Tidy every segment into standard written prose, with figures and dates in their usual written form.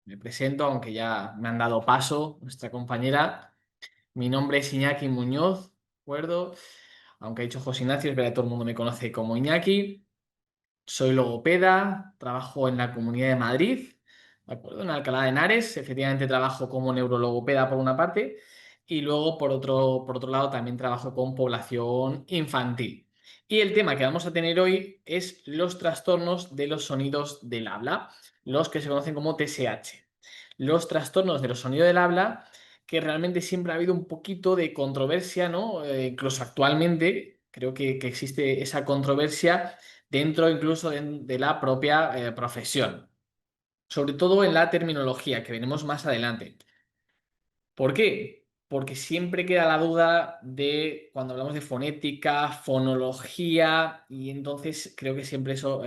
Me presento, aunque ya me han dado paso nuestra compañera. Mi nombre es Iñaki Muñoz, ¿de acuerdo? Aunque ha dicho José Ignacio, es verdad que todo el mundo me conoce como Iñaki. Soy logopeda, trabajo en la Comunidad de Madrid, ¿de acuerdo? En Alcalá de Henares. Efectivamente trabajo como neurologopeda por una parte y luego por otro lado también trabajo con población infantil. Y el tema que vamos a tener hoy es los trastornos de los sonidos del habla, los que se conocen como TSH. Los trastornos de los sonidos del habla, que realmente siempre ha habido un poquito de controversia, ¿no? Incluso actualmente creo que existe esa controversia dentro incluso de la propia profesión, sobre todo en la terminología, que veremos más adelante. ¿Por qué? Porque siempre queda la duda de cuando hablamos de fonética, fonología, y entonces creo que siempre eso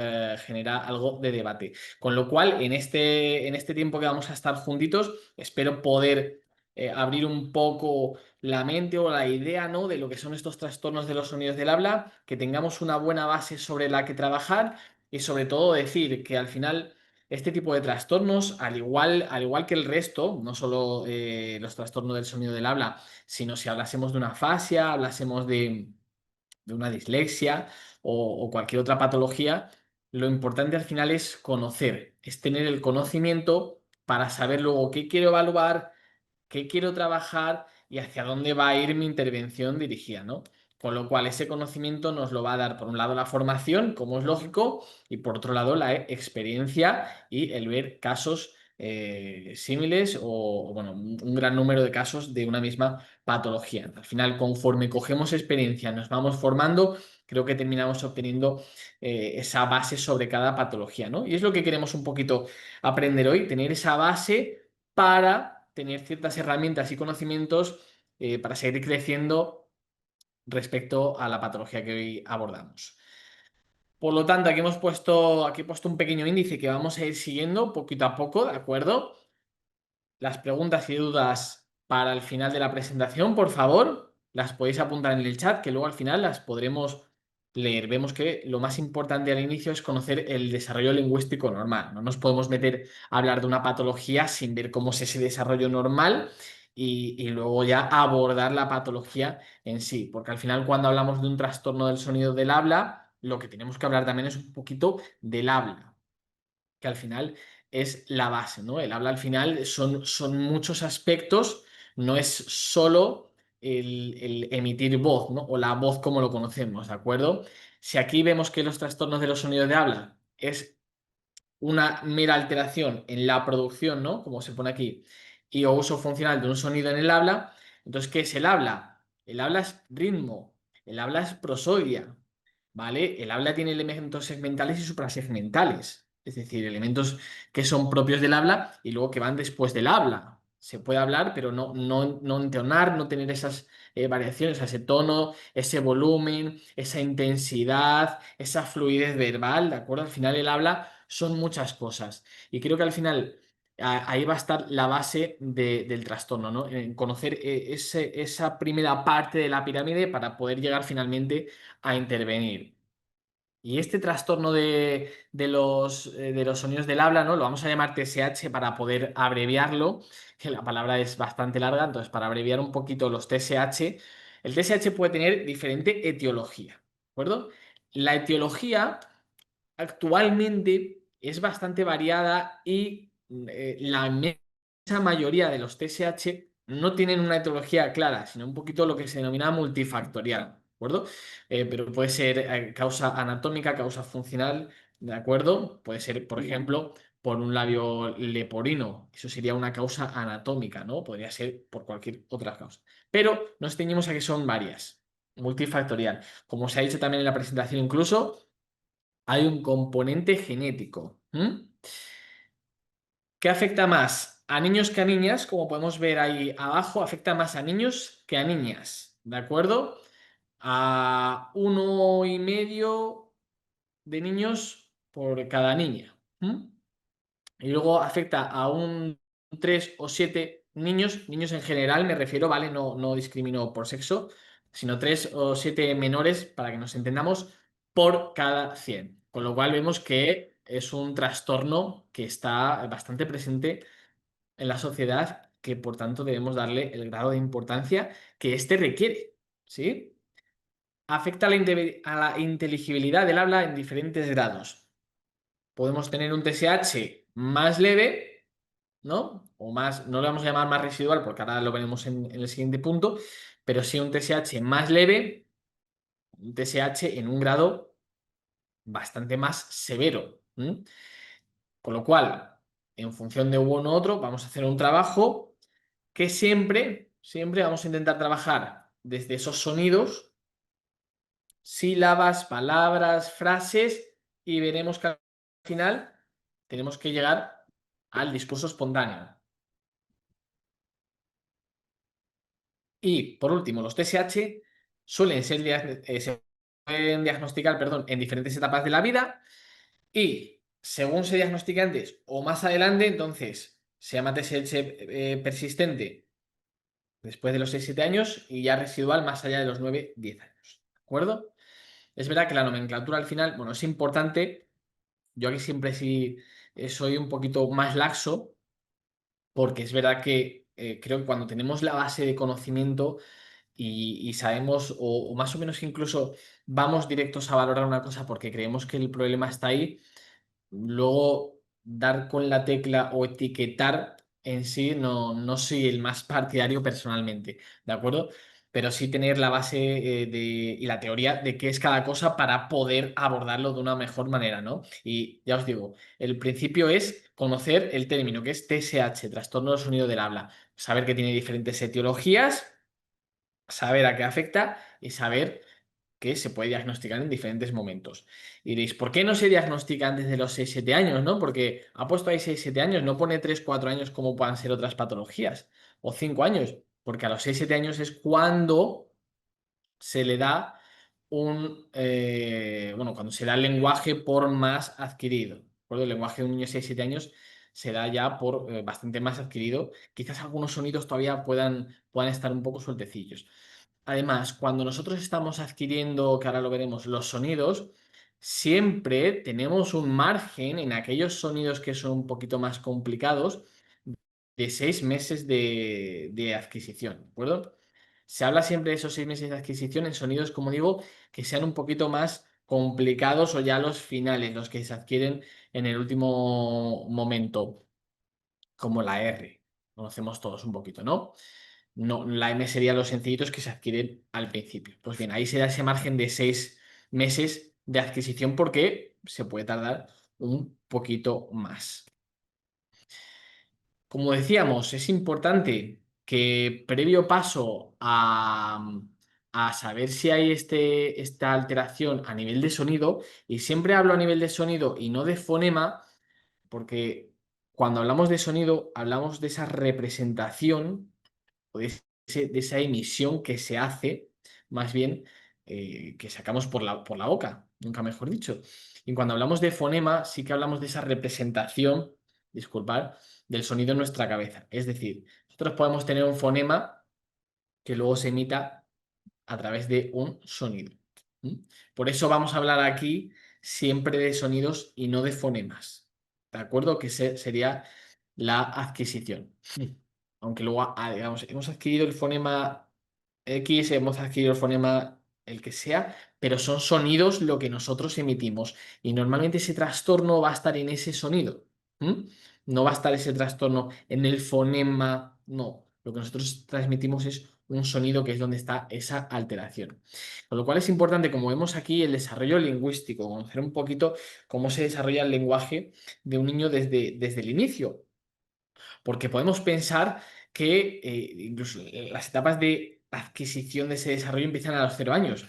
genera algo de debate. Con lo cual, en este tiempo que vamos a estar juntitos, espero poder abrir un poco la mente o la idea, ¿no? De lo que son estos trastornos de los sonidos del habla, que tengamos una buena base sobre la que trabajar y sobre todo decir que al final este tipo de trastornos, al igual que el resto, no solo los trastornos del sonido del habla, sino si hablásemos de una afasia, hablásemos de una dislexia o cualquier otra patología, lo importante al final es conocer, es tener el conocimiento para saber luego qué quiero evaluar, qué quiero trabajar y hacia dónde va a ir mi intervención dirigida, ¿no? Con lo cual, ese conocimiento nos lo va a dar, por un lado, la formación, como es lógico, y por otro lado, la experiencia y el ver casos símiles bueno, un gran número de casos de una misma patología. Al final, conforme cogemos experiencia, nos vamos formando, creo que terminamos obteniendo esa base sobre cada patología, ¿no? Y es lo que queremos un poquito aprender hoy, tener esa base para tener ciertas herramientas y conocimientos para seguir creciendo respecto a la patología que hoy abordamos. Por lo tanto, aquí he puesto un pequeño índice que vamos a ir siguiendo poquito a poco, ¿de acuerdo? Las preguntas y dudas para el final de la presentación, por favor, las podéis apuntar en el chat, que luego al final las podremos leer. Vemos que lo más importante al inicio es conocer el desarrollo lingüístico normal. No nos podemos meter a hablar de una patología sin ver cómo es ese desarrollo normal y luego ya abordar la patología en sí. Porque al final, cuando hablamos de un trastorno del sonido del habla, lo que tenemos que hablar también es un poquito del habla, que al final es la base, ¿no? El habla al final son muchos aspectos, no es solo el emitir voz, ¿no? O la voz como lo conocemos, ¿de acuerdo? Si aquí vemos que los trastornos de los sonidos de habla es una mera alteración en la producción, ¿no? Como se pone aquí, y o uso funcional de un sonido en el habla, entonces, ¿qué es el habla? El habla es ritmo, el habla es prosodia, ¿vale? El habla tiene elementos segmentales y suprasegmentales, es decir, elementos que son propios del habla y luego que van después del habla. Se puede hablar, pero no entonar, no tener esas variaciones, ese tono, ese volumen, esa intensidad, esa fluidez verbal, ¿de acuerdo? Al final el habla son muchas cosas y creo que al final ahí va a estar la base del trastorno, ¿no? En conocer esa primera parte de la pirámide para poder llegar finalmente a intervenir. Y este trastorno de los sonidos del habla, ¿no? Lo vamos a llamar TSH para poder abreviarlo, que la palabra es bastante larga, entonces para abreviar un poquito los TSH, el TSH puede tener diferente etiología, ¿de acuerdo? La etiología actualmente es bastante variada y la inmensa mayoría de los TSH no tienen una etiología clara, sino un poquito lo que se denomina multifactorial, ¿de acuerdo? Pero puede ser causa anatómica, causa funcional, ¿de acuerdo? Puede ser, por ejemplo, por un labio leporino, eso sería una causa anatómica, ¿no? Podría ser por cualquier otra causa. Pero nos ceñimos a que son varias, multifactorial. Como se ha dicho también en la presentación incluso, hay un componente genético. ¿Qué afecta más a niños que a niñas? Como podemos ver ahí abajo, afecta más a niños que a niñas, ¿de acuerdo? A 1,5 de niños por cada niña. Y luego afecta a un 3 o 7 niños, niños en general me refiero, ¿vale? No discrimino por sexo, sino 3 o 7 menores, para que nos entendamos, por cada 100. Con lo cual vemos que es un trastorno que está bastante presente en la sociedad que por tanto debemos darle el grado de importancia que éste requiere, ¿sí? Afecta a la inteligibilidad del habla en diferentes grados. Podemos tener un TSH más leve, ¿no? O más, no le vamos a llamar más residual porque ahora lo veremos en el siguiente punto, pero sí un TSH más leve, un TSH en un grado bastante más severo. Con lo cual, en función de uno u otro, vamos a hacer un trabajo que siempre vamos a intentar trabajar desde esos sonidos, sílabas, palabras, frases, y veremos que al final tenemos que llegar al discurso espontáneo. Y por último, los TSH se pueden diagnosticar, perdón, en diferentes etapas de la vida y según se diagnostique antes o más adelante, entonces se llama TSH persistente después de los 6-7 años y ya residual más allá de los 9-10 años. ¿De acuerdo? Es verdad que la nomenclatura al final, bueno, es importante. Yo aquí siempre sí soy un poquito más laxo porque es verdad que creo que cuando tenemos la base de conocimiento y sabemos, o más o menos incluso vamos directos a valorar una cosa porque creemos que el problema está ahí, luego dar con la tecla o etiquetar en sí no soy el más partidario personalmente, ¿de acuerdo? Pero sí tener la base y la teoría de qué es cada cosa para poder abordarlo de una mejor manera, ¿no? Y ya os digo, el principio es conocer el término que es TSH, trastorno del sonido del habla, saber que tiene diferentes etiologías, saber a qué afecta y saber que se puede diagnosticar en diferentes momentos. Y diréis, ¿por qué no se diagnostica antes de los 6-7 años, no? Porque ha puesto ahí 6-7 años, no pone 3-4 años como puedan ser otras patologías, o 5 años, porque a los 6-7 años es cuando se le da bueno, cuando se da el lenguaje por más adquirido. ¿De acuerdo? El lenguaje de un niño de 6-7 años se da ya por bastante más adquirido. Quizás algunos sonidos todavía puedan estar un poco sueltecillos. Además, cuando nosotros estamos adquiriendo, que ahora lo veremos, los sonidos, siempre tenemos un margen en aquellos sonidos que son un poquito más complicados de 6 meses de adquisición, ¿de acuerdo? Se habla siempre de esos 6 meses de adquisición en sonidos, como digo, que sean un poquito más complicados o ya los finales, los que se adquieren en el último momento, como la R. Conocemos todos un poquito, ¿no? No, la M serían los sencillitos que se adquieren al principio. Pues bien, ahí se da ese margen de 6 meses de adquisición porque se puede tardar un poquito más. Como decíamos, es importante que previo paso a saber si hay esta alteración a nivel de sonido, y siempre hablo a nivel de sonido y no de fonema, porque cuando hablamos de sonido hablamos de esa representación o de esa emisión que se hace, más bien, que sacamos por la boca, nunca mejor dicho. Y cuando hablamos de fonema, sí que hablamos de esa representación, disculpad, del sonido en nuestra cabeza. Es decir, nosotros podemos tener un fonema que luego se emita a través de un sonido. ¿Mm? Por eso vamos a hablar aquí siempre de sonidos y no de fonemas. ¿De acuerdo? Que sería la adquisición. Aunque luego, digamos, hemos adquirido el fonema X, hemos adquirido el fonema el que sea, pero son sonidos lo que nosotros emitimos. Y normalmente ese trastorno va a estar en ese sonido. ¿Mm? No va a estar ese trastorno en el fonema, no. Lo que nosotros transmitimos es un sonido que es donde está esa alteración. Con lo cual es importante, como vemos aquí, el desarrollo lingüístico, conocer un poquito cómo se desarrolla el lenguaje de un niño desde el inicio. Porque podemos pensar que incluso las etapas de adquisición de ese desarrollo empiezan a los 0 años.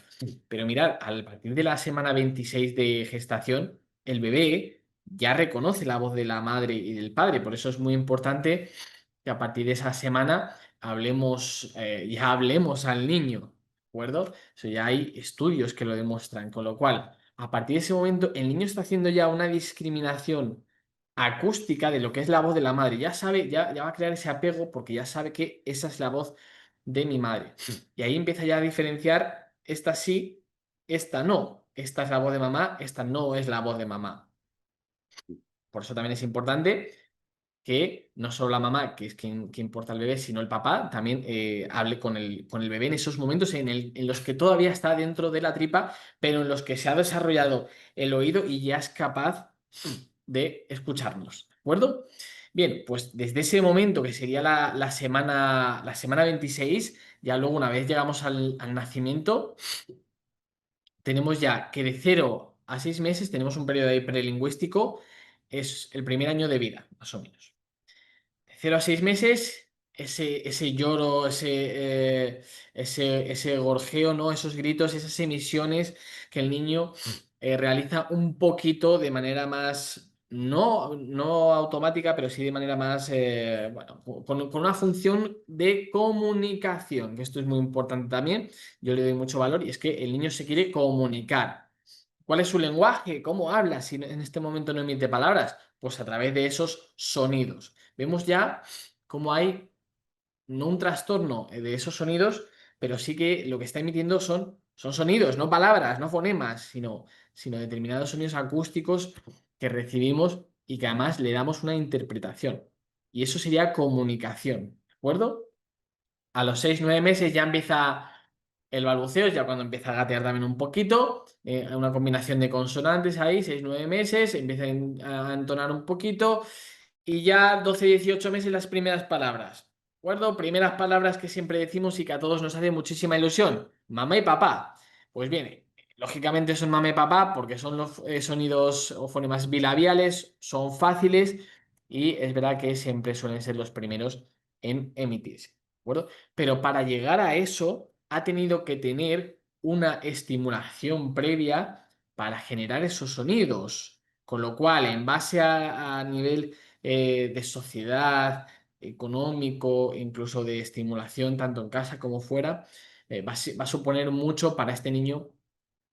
Pero mirad, a partir de la semana 26 de gestación, el bebé ya reconoce la voz de la madre y del padre. Por eso es muy importante que a partir de esa semana ya hablemos al niño, ¿de acuerdo? Eso ya hay estudios que lo demuestran, con lo cual, a partir de ese momento, el niño está haciendo ya una discriminación acústica de lo que es la voz de la madre. Ya sabe, ya va a crear ese apego porque ya sabe que esa es la voz de mi madre. Y ahí empieza ya a diferenciar, esta sí, esta no. Esta es la voz de mamá, esta no es la voz de mamá. Por eso también es importante que no solo la mamá, que es quien porta al bebé, sino el papá, también hable con el bebé en esos momentos en los que todavía está dentro de la tripa, pero en los que se ha desarrollado el oído y ya es capaz de escucharnos. ¿De acuerdo? Bien, pues desde ese momento, que sería la semana 26, ya luego una vez llegamos al nacimiento, tenemos ya que de 0 a 6 meses tenemos un periodo ahí prelingüístico, es el primer año de vida, más o menos. De 0 a 6 meses, ese lloro, ese gorjeo, ¿no? Esos gritos, esas emisiones que el niño realiza un poquito de manera más, no automática, pero sí de manera más, bueno, con una función de comunicación, que esto es muy importante también. Yo le doy mucho valor y es que el niño se quiere comunicar. ¿Cuál es su lenguaje? ¿Cómo habla si en este momento no emite palabras? Pues a través de esos sonidos. Vemos ya cómo hay no un trastorno de esos sonidos, pero sí que lo que está emitiendo son sonidos, no palabras, no fonemas, sino determinados sonidos acústicos que recibimos y que además le damos una interpretación. Y eso sería comunicación, ¿de acuerdo? A los 6 o 9 meses ya empieza el balbuceo, ya cuando empieza a gatear también un poquito, una combinación de consonantes ahí, 6 o 9 meses, empieza a entonar un poquito y ya 12 o 18 meses las primeras palabras. ¿De acuerdo? Primeras palabras que siempre decimos y que a todos nos hace muchísima ilusión. Mamá y papá. Pues bien, lógicamente son mamá y papá porque son los sonidos o fonemas bilabiales, son fáciles y es verdad que siempre suelen ser los primeros en emitirse. ¿De acuerdo? Pero para llegar a eso ha tenido que tener una estimulación previa para generar esos sonidos. Con lo cual, en base a nivel de sociedad, económico, incluso de estimulación, tanto en casa como fuera, va a suponer mucho para este niño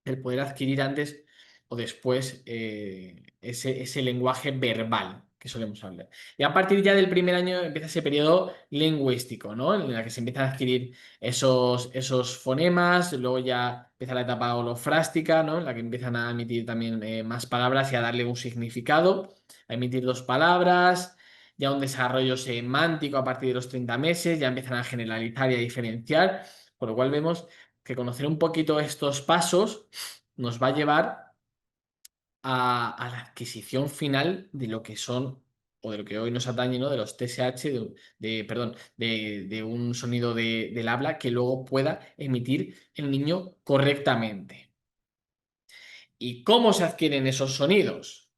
el poder adquirir antes o después ese lenguaje verbal que solemos hablar. Y a partir ya del primer año empieza ese periodo lingüístico, ¿no? En el que se empiezan a adquirir esos fonemas, luego ya empieza la etapa holofrástica, ¿no? En la que empiezan a emitir también más palabras y a darle un significado, a emitir dos palabras, ya un desarrollo semántico a partir de los 30 meses, ya empiezan a generalizar y a diferenciar, con lo cual vemos que conocer un poquito estos pasos nos va a llevar a la adquisición final de lo que son, o de lo que hoy nos atañe, ¿no? De los TSH, perdón, de un sonido del habla que luego pueda emitir el niño correctamente. ¿Y cómo se adquieren esos sonidos?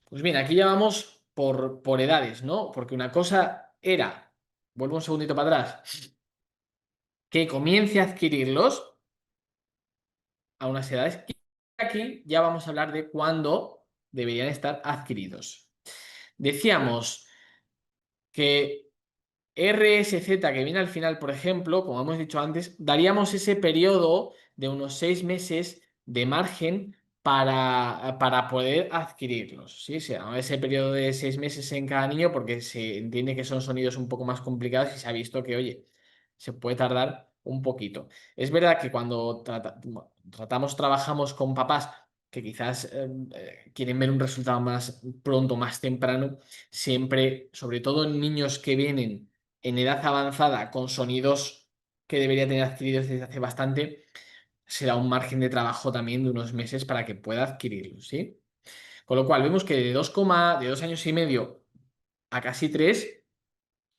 Pues bien, aquí ya vamos por edades, ¿no? Porque una cosa era, vuelvo un segundito para atrás, que comience a adquirirlos a unas edades. Y aquí ya vamos a hablar de cuándo deberían estar adquiridos. Decíamos que RSZ que viene al final, por ejemplo, como hemos dicho antes, daríamos ese periodo de unos 6 meses de margen para poder adquirirlos. ¿Sí? O sea, ese periodo de 6 meses en cada niño porque se entiende que son sonidos un poco más complicados y se ha visto que, oye, se puede tardar un poquito. Es verdad que cuando trabajamos con papás que quizás quieren ver un resultado más pronto, más temprano, siempre, sobre todo en niños que vienen en edad avanzada con sonidos que debería tener adquiridos desde hace bastante, será un margen de trabajo también de unos meses para que pueda adquirirlos, ¿sí? Con lo cual vemos que de 2 años y medio a casi 3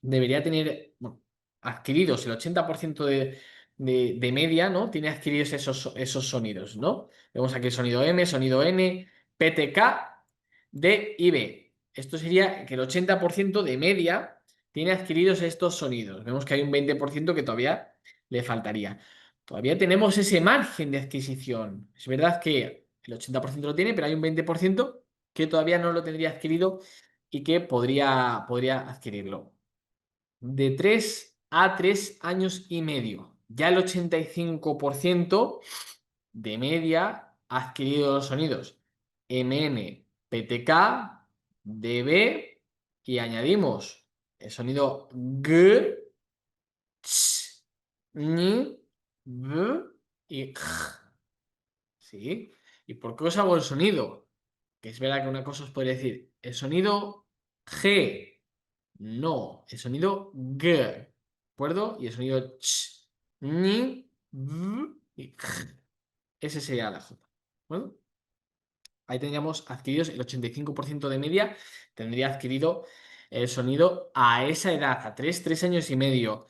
debería tener, bueno, adquiridos el 80% de media, ¿no? Tiene adquiridos esos sonidos, ¿no? Vemos aquí el sonido M, sonido N, PTK, D y B. Esto sería que el 80% de media tiene adquiridos estos sonidos. Vemos que hay un 20% que todavía le faltaría. Todavía tenemos ese margen de adquisición. Es verdad que el 80% lo tiene, pero hay un 20% que todavía no lo tendría adquirido y que podría adquirirlo de 3 a 3 años y medio. Ya el 85% de media ha adquirido los sonidos MN, PTK, DB y añadimos el sonido G, ch, N, B y J. ¿Sí? ¿Y por qué os hago el sonido? Que es verdad que una cosa os podría decir, el sonido G. No, el sonido G, ¿de acuerdo? Y el sonido ch, ni, v y j. Ese sería la J, ¿de acuerdo? Ahí tendríamos adquiridos el 85% de media, tendría adquirido el sonido a esa edad, a 3 años y medio.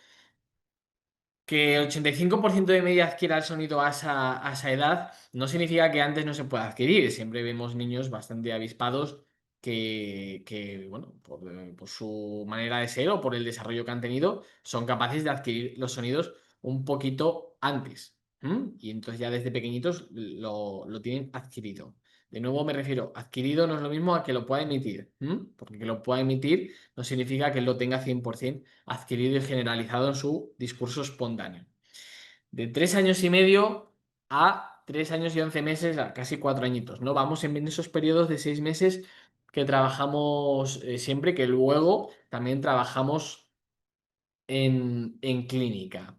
Que el 85% de media adquiera el sonido a esa edad no significa que antes no se pueda adquirir. Siempre vemos niños bastante avispados bueno, por su manera de ser o por el desarrollo que han tenido, son capaces de adquirir los sonidos un poquito antes. Y entonces ya desde pequeñitos lo tienen adquirido. De nuevo me refiero, adquirido no es lo mismo a que lo pueda emitir. Porque que lo pueda emitir no significa que lo tenga 100% adquirido y generalizado en su discurso espontáneo. De 3 años y medio a 3 años y 11 meses, a casi 4 añitos, ¿no? Vamos en esos periodos de 6 meses que trabajamos siempre, que luego también trabajamos en clínica.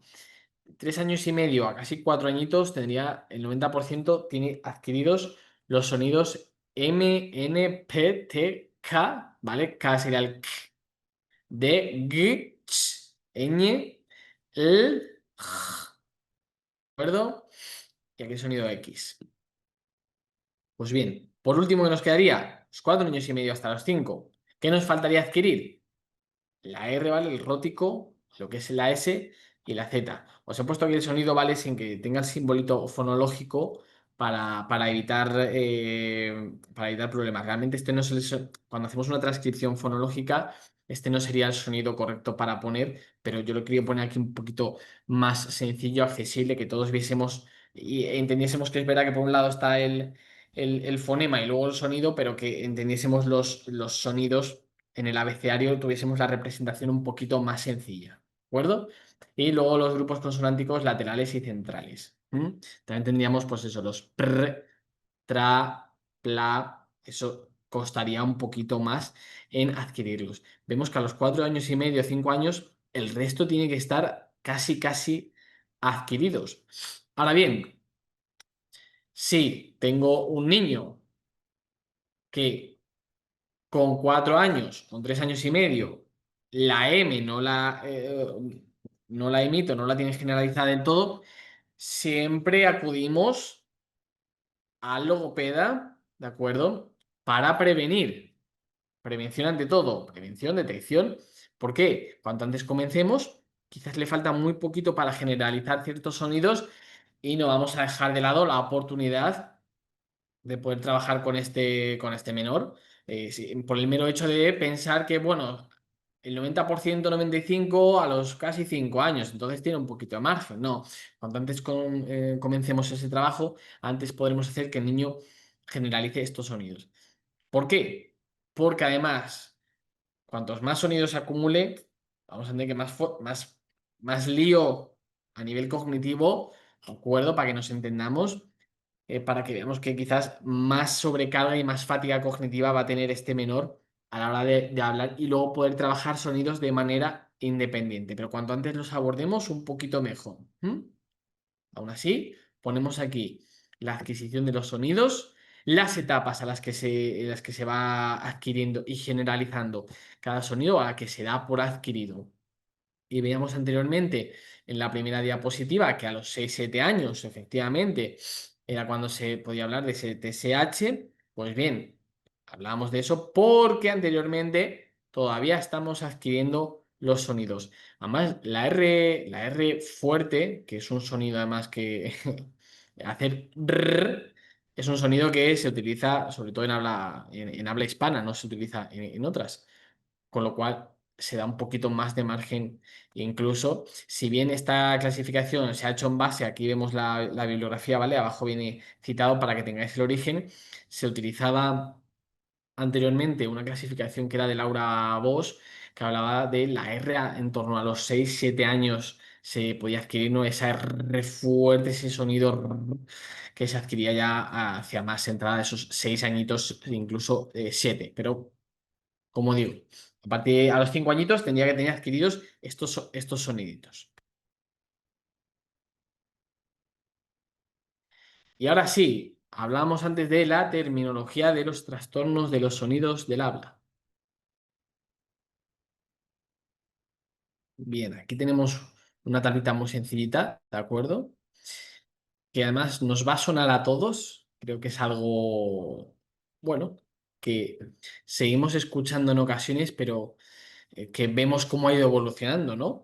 3 años y medio a casi 4 añitos tendría el 90% tiene adquiridos los sonidos M, N, P, T, K, ¿vale? K sería el K de G, ch, ñ, l, j, ¿de acuerdo? Y aquí el sonido X. Pues bien, por último que nos quedaría, los 4 años y medio hasta los 5. ¿Qué nos faltaría adquirir? La R, ¿vale? El rótico, lo que es la S y la Z. Os he puesto aquí el sonido, ¿vale? Sin que tenga el simbolito fonológico para evitar problemas. Realmente este no es cuando hacemos una transcripción fonológica, este no sería el sonido correcto para poner, pero yo lo quería poner aquí un poquito más sencillo, accesible, que todos viésemos y entendiésemos que es verdad que por un lado está el fonema y luego el sonido, pero que entendiésemos los sonidos en el abecedario tuviésemos la representación un poquito más sencilla, ¿de acuerdo? Y luego los grupos consonánticos laterales y centrales. También tendríamos, pues eso, los pr, tra, pla, eso costaría un poquito más en adquirirlos. Vemos que a los 4 años y medio, 5 años, el resto tiene que estar casi, casi adquiridos. Ahora bien, si tengo un niño que con 4 años, con 3 años y medio, la M no la emito, no la tienes generalizada del todo, siempre acudimos al logopeda, ¿de acuerdo? Para prevenir. Prevención ante todo, prevención, detección. ¿Por qué? Cuanto antes comencemos, quizás le falta muy poquito para generalizar ciertos sonidos y no vamos a dejar de lado la oportunidad de poder trabajar con este menor, por el mero hecho de pensar que, bueno, el 90%, 95% a los casi 5 años, entonces tiene un poquito de margen. No, cuanto antes comencemos ese trabajo, antes podremos hacer que el niño generalice estos sonidos. ¿Por qué? Porque además, cuantos más sonidos se acumule, vamos a tener que más lío a nivel cognitivo, ¿de acuerdo? Para que nos entendamos para que veamos que quizás más sobrecarga y más fatiga cognitiva va a tener este menor a la hora de hablar y luego poder trabajar sonidos de manera independiente. Pero cuanto antes los abordemos, un poquito mejor. Aún así, ponemos aquí la adquisición de los sonidos, las etapas en las que se va adquiriendo y generalizando cada sonido a la que se da por adquirido. Y veíamos anteriormente en la primera diapositiva que a los 6 7 años, efectivamente, era cuando se podía hablar de ese TSH. Pues bien, hablábamos de eso porque anteriormente todavía estamos adquiriendo los sonidos. Además, la R fuerte, que es un sonido además que hacer rrr, es un sonido que se utiliza sobre todo en habla hispana, no se utiliza en otras con lo cual se da un poquito más de margen. Incluso, si bien esta clasificación se ha hecho en base, aquí vemos la bibliografía, ¿vale? Abajo viene citado para que tengáis el origen, se utilizaba anteriormente una clasificación que era de Laura Bosch, que hablaba de la R en torno a los 6 7 años. Se podía adquirir, ¿no? Esa R fuerte, ese sonido que se adquiría ya hacia más entrada de esos 6 añitos, incluso 7. Pero como digo, a los 5 añitos tendría que tener adquiridos estos soniditos. Y ahora sí, hablábamos antes de la terminología de los trastornos de los sonidos del habla. Bien, aquí tenemos una tablita muy sencillita, ¿de acuerdo? Que además nos va a sonar a todos. Creo que es algo, bueno, que seguimos escuchando en ocasiones, pero que vemos cómo ha ido evolucionando, ¿no?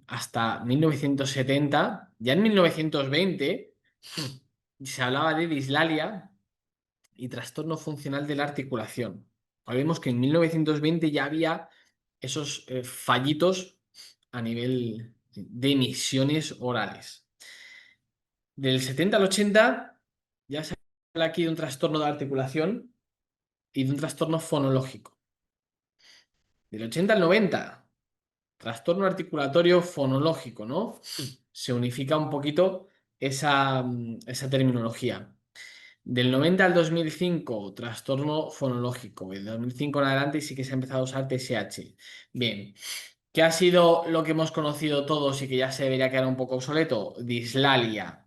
Hasta 1970, ya en 1920, se hablaba de dislalia y trastorno funcional de la articulación. Ahora vemos que en 1920 ya había esos fallitos a nivel de emisiones orales. Del 70 al 80 ya se habla aquí de un trastorno de articulación y de un trastorno fonológico. Del 80 al 90, trastorno articulatorio fonológico, ¿no? Se unifica un poquito esa terminología. Del 90 al 2005, trastorno fonológico. Del 2005 en adelante sí que se ha empezado a usar TSH. Bien, ¿qué ha sido lo que hemos conocido todos y que ya se debería quedar un poco obsoleto? Dislalia.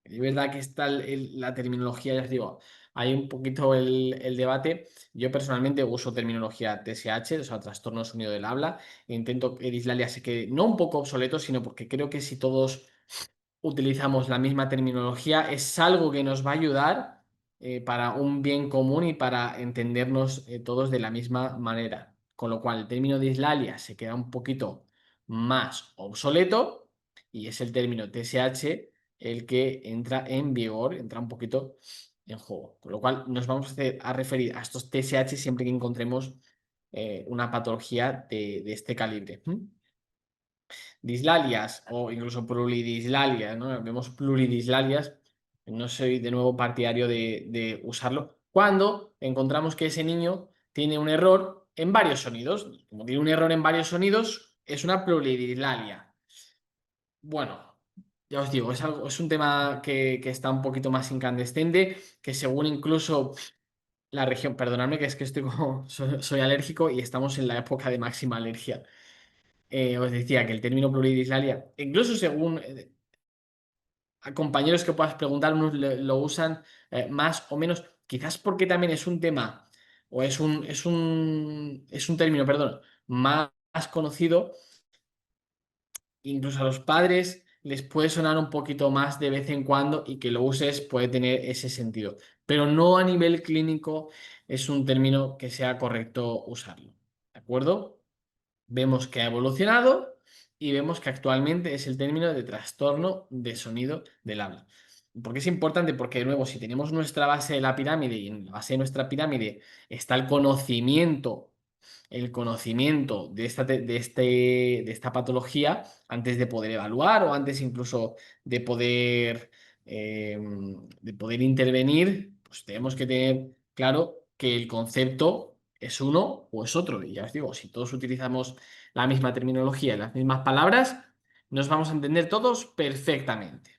Es verdad que está la terminología, ya os digo, hay un poquito el debate. Yo personalmente uso terminología TSH, o sea, trastorno de sonido del habla, e intento que dislalia se quede no un poco obsoleto, sino porque creo que si todos utilizamos la misma terminología, es algo que nos va a ayudar para un bien común y para entendernos todos de la misma manera. Con lo cual, el término dislalia se queda un poquito más obsoleto y es el término TSH el que entra en vigor, entra un poquito en juego. Con lo cual, nos vamos a referir a estos TSH siempre que encontremos una patología de este calibre. Dislalias o incluso pluridislalias, ¿no? Vemos pluridislalias, no soy de nuevo partidario de usarlo, cuando encontramos que ese niño tiene un error en varios sonidos. Como tiene un error en varios sonidos, es una pluridislalia. Bueno, ya os digo, es un tema que está un poquito más incandescente, que según incluso la región, perdonadme que es que estoy como, soy alérgico y estamos en la época de máxima alergia. Os decía que el término pluridislalia, incluso según a compañeros que puedas preguntar, unos lo usan más o menos, quizás porque también es un tema, o es un término, perdón, más conocido, incluso a los padres les puede sonar un poquito más de vez en cuando y que lo uses puede tener ese sentido, pero no a nivel clínico es un término que sea correcto usarlo, ¿de acuerdo? Vemos que ha evolucionado y vemos que actualmente es el término de trastorno de sonido del habla. ¿Por qué es importante? Porque, de nuevo, si tenemos nuestra base de la pirámide y en la base de nuestra pirámide está el conocimiento de esta patología antes de poder evaluar o antes incluso de poder, eh, de poder intervenir, pues tenemos que tener claro que el concepto es uno o es otro. Y ya os digo, si todos utilizamos la misma terminología y las mismas palabras, nos vamos a entender todos perfectamente.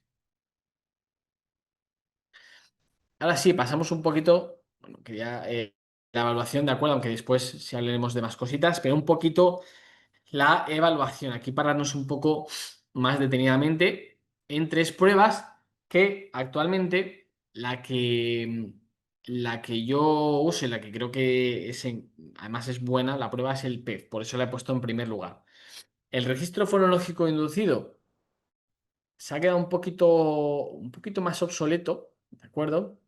Ahora sí, pasamos un poquito, bueno, quería la evaluación, de acuerdo, aunque después si hablaremos de más cositas, pero un poquito la evaluación. Aquí pararnos un poco más detenidamente en tres pruebas que actualmente la que yo uso y la que creo que además es buena, la prueba es el PEF, por eso la he puesto en primer lugar. El registro fonológico inducido se ha quedado un poquito más obsoleto, ¿de acuerdo?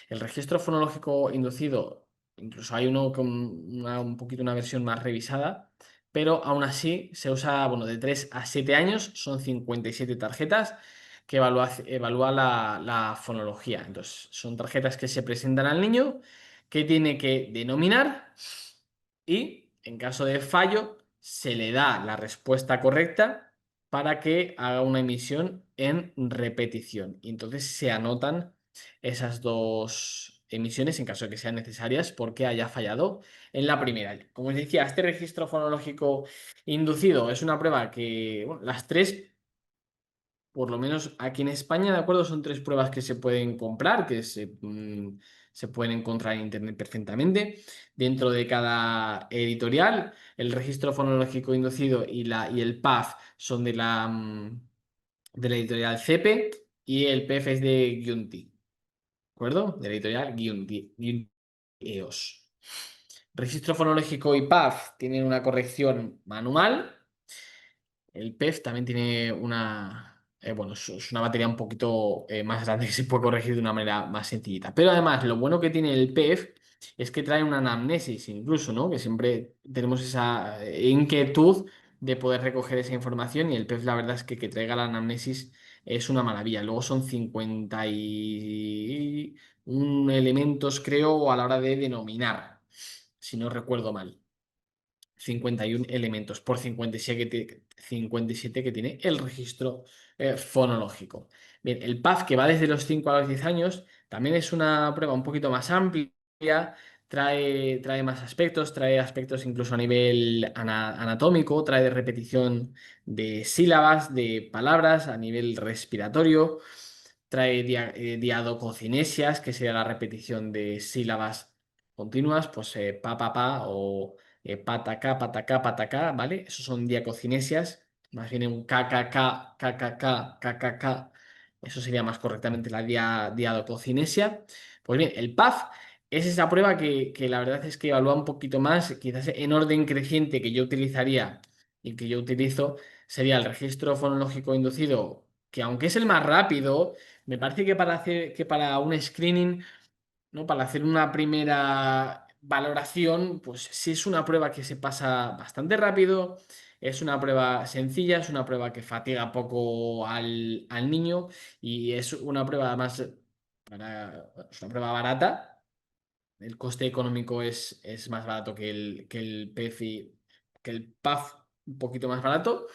El registro fonológico inducido, incluso hay uno con un poquito una versión más revisada, pero aún así se usa, bueno, de 3 a 7 años, son 57 tarjetas que evalúa la fonología. Entonces, son tarjetas que se presentan al niño, que tiene que denominar y, en caso de fallo, se le da la respuesta correcta para que haga una emisión en repetición. Y entonces se anotan esas dos emisiones en caso de que sean necesarias porque haya fallado en la primera. Como os decía, este registro fonológico inducido es una prueba que, bueno, las tres, por lo menos aquí en España, ¿de acuerdo? Son tres pruebas que se pueden comprar, que se pueden encontrar en internet perfectamente. Dentro de cada editorial, el registro fonológico inducido y el PAF son de la editorial CEPE y el PEF es de Giunti, ¿de acuerdo? De la editorial Giunti EOS. Registro fonológico y PAF tienen una corrección manual el PEF también tiene bueno, es una batería un poquito más grande que se puede corregir de una manera más sencillita. Pero además, lo bueno que tiene el PEF es que trae una anamnesis incluso, ¿no? Que siempre tenemos esa inquietud de poder recoger esa información y el PEF la verdad es que traiga la anamnesis es una maravilla. Luego son 51 elementos, creo, a la hora de denominar, si no recuerdo mal. 51 elementos por 57 que tiene el registro fonológico. Bien, el PAF que va desde los 5 a los 10 años también es una prueba un poquito más amplia, trae más aspectos, trae aspectos incluso a nivel anatómico, trae repetición de sílabas, de palabras a nivel respiratorio, trae diadococinesias, que sería la repetición de sílabas continuas, pues pa o patacá, patacá, patacá, ¿vale? Esos son diacocinesias, más bien un kkk, kkk, kkk. Eso sería más correctamente la diadococinesia. Pues bien, el PAF es esa prueba que la verdad es que evalúa un poquito más, quizás en orden creciente que yo utilizaría y que yo utilizo, sería el registro fonológico inducido, que aunque es el más rápido, me parece que para un screening, ¿no? Para hacer una primera valoración, pues sí es una prueba que se pasa bastante rápido, es una prueba sencilla, es una prueba que fatiga poco al niño y es una prueba además es una prueba barata. El coste económico es más barato que el PEFI, que el PAF, un poquito más barato,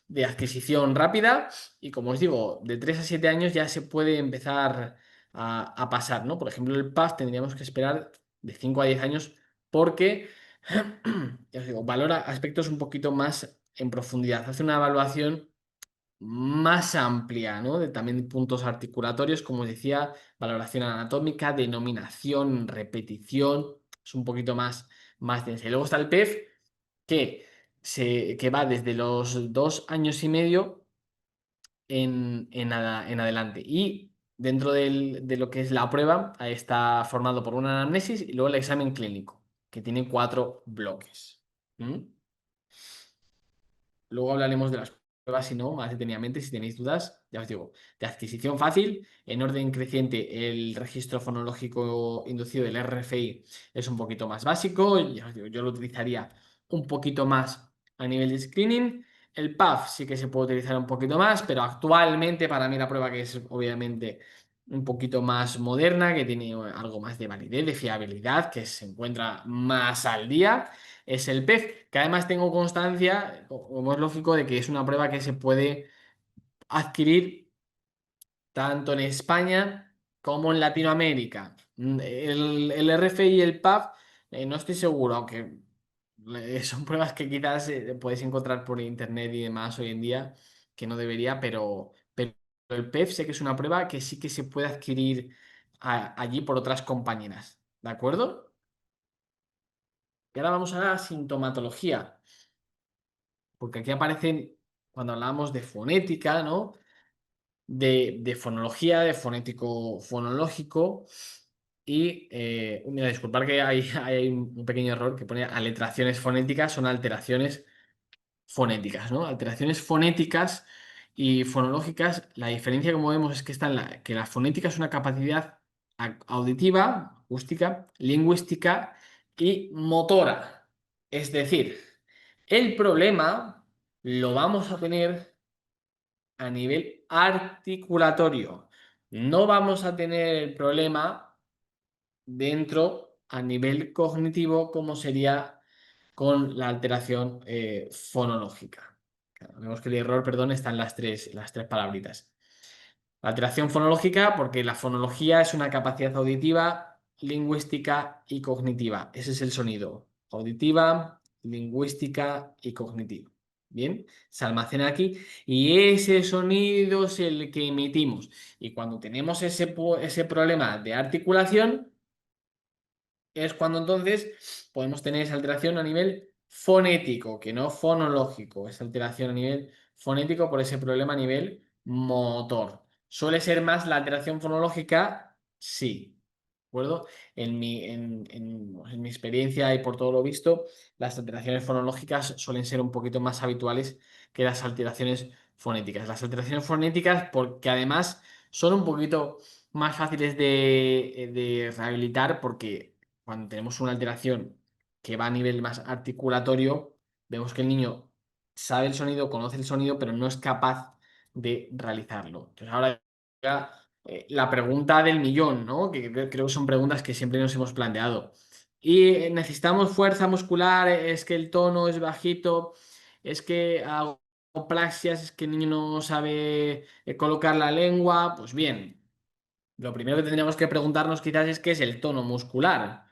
de adquisición rápida. Y como os digo, de 3 a 7 años ya se puede empezar a pasar, ¿no? Por ejemplo, el PAF tendríamos que esperar de 5 a 10 años porque, ya os digo, valora aspectos un poquito más en profundidad. Hace una evaluación más amplia, ¿no? También puntos articulatorios, como os decía, valoración anatómica, denominación, repetición, es un poquito más densa. Y luego está el PEF, que va desde los 2 años y medio en adelante. Y dentro de lo que es la prueba, ahí está formado por una anamnesis y luego el examen clínico, que tiene 4 bloques. ¿Mm? Luego hablaremos de las pruebas, si no, más detenidamente, si tenéis dudas, ya os digo, de adquisición fácil, en orden creciente, el registro fonológico inducido del RFI es un poquito más básico, ya os digo, yo lo utilizaría un poquito más a nivel de screening. El PAF sí que se puede utilizar un poquito más, pero actualmente para mí la prueba que es obviamente un poquito más moderna, que tiene algo más de validez, de fiabilidad, que se encuentra más al día es el PEF, que además tengo constancia, como es lógico, de que es una prueba que se puede adquirir tanto en España como en Latinoamérica. El RFI y el PAF, no estoy seguro, aunque son pruebas que quizás puedes encontrar por internet y demás hoy en día, que no debería, pero el PEF sé que es una prueba que sí que se puede adquirir allí por otras compañeras. ¿De acuerdo? Y ahora vamos a la sintomatología. Porque aquí aparecen, cuando hablamos de fonética, ¿no? De fonología, de fonético fonológico. Y mira, disculpar que hay un pequeño error que pone aletraciones fonéticas, son alteraciones fonéticas, ¿no? Alteraciones fonéticas y fonológicas, la diferencia, como vemos, es que que la fonética es una capacidad auditiva, acústica, lingüística y motora. Es decir, el problema lo vamos a tener a nivel articulatorio. No vamos a tener el problema dentro a nivel cognitivo como sería con la alteración fonológica. Claro, vemos que el error, perdón, está en las tres palabritas. La alteración fonológica, porque la fonología es una capacidad auditiva, lingüística y cognitiva. Ese es el sonido. Auditiva, lingüística y cognitiva. Bien, se almacena aquí y ese sonido es el que emitimos. Y cuando tenemos ese problema de articulación, es cuando entonces podemos tener esa alteración a nivel fonético, que no fonológico, esa alteración a nivel fonético por ese problema a nivel motor. ¿Suele ser más la alteración fonológica? Sí. acuerdo? En mi experiencia y por todo lo visto, las alteraciones fonológicas suelen ser un poquito más habituales que las alteraciones fonéticas. Las alteraciones fonéticas, porque además son un poquito más fáciles de rehabilitar, porque cuando tenemos una alteración que va a nivel más articulatorio, vemos que el niño sabe el sonido, conoce el sonido, pero no es capaz de realizarlo. Entonces ahora la pregunta del millón, ¿no? Que creo que son preguntas que siempre nos hemos planteado. Y necesitamos fuerza muscular, es que el tono es bajito, es que hago praxias, es que el niño no sabe colocar la lengua. Pues bien, lo primero que tendríamos que preguntarnos quizás es qué es el tono muscular.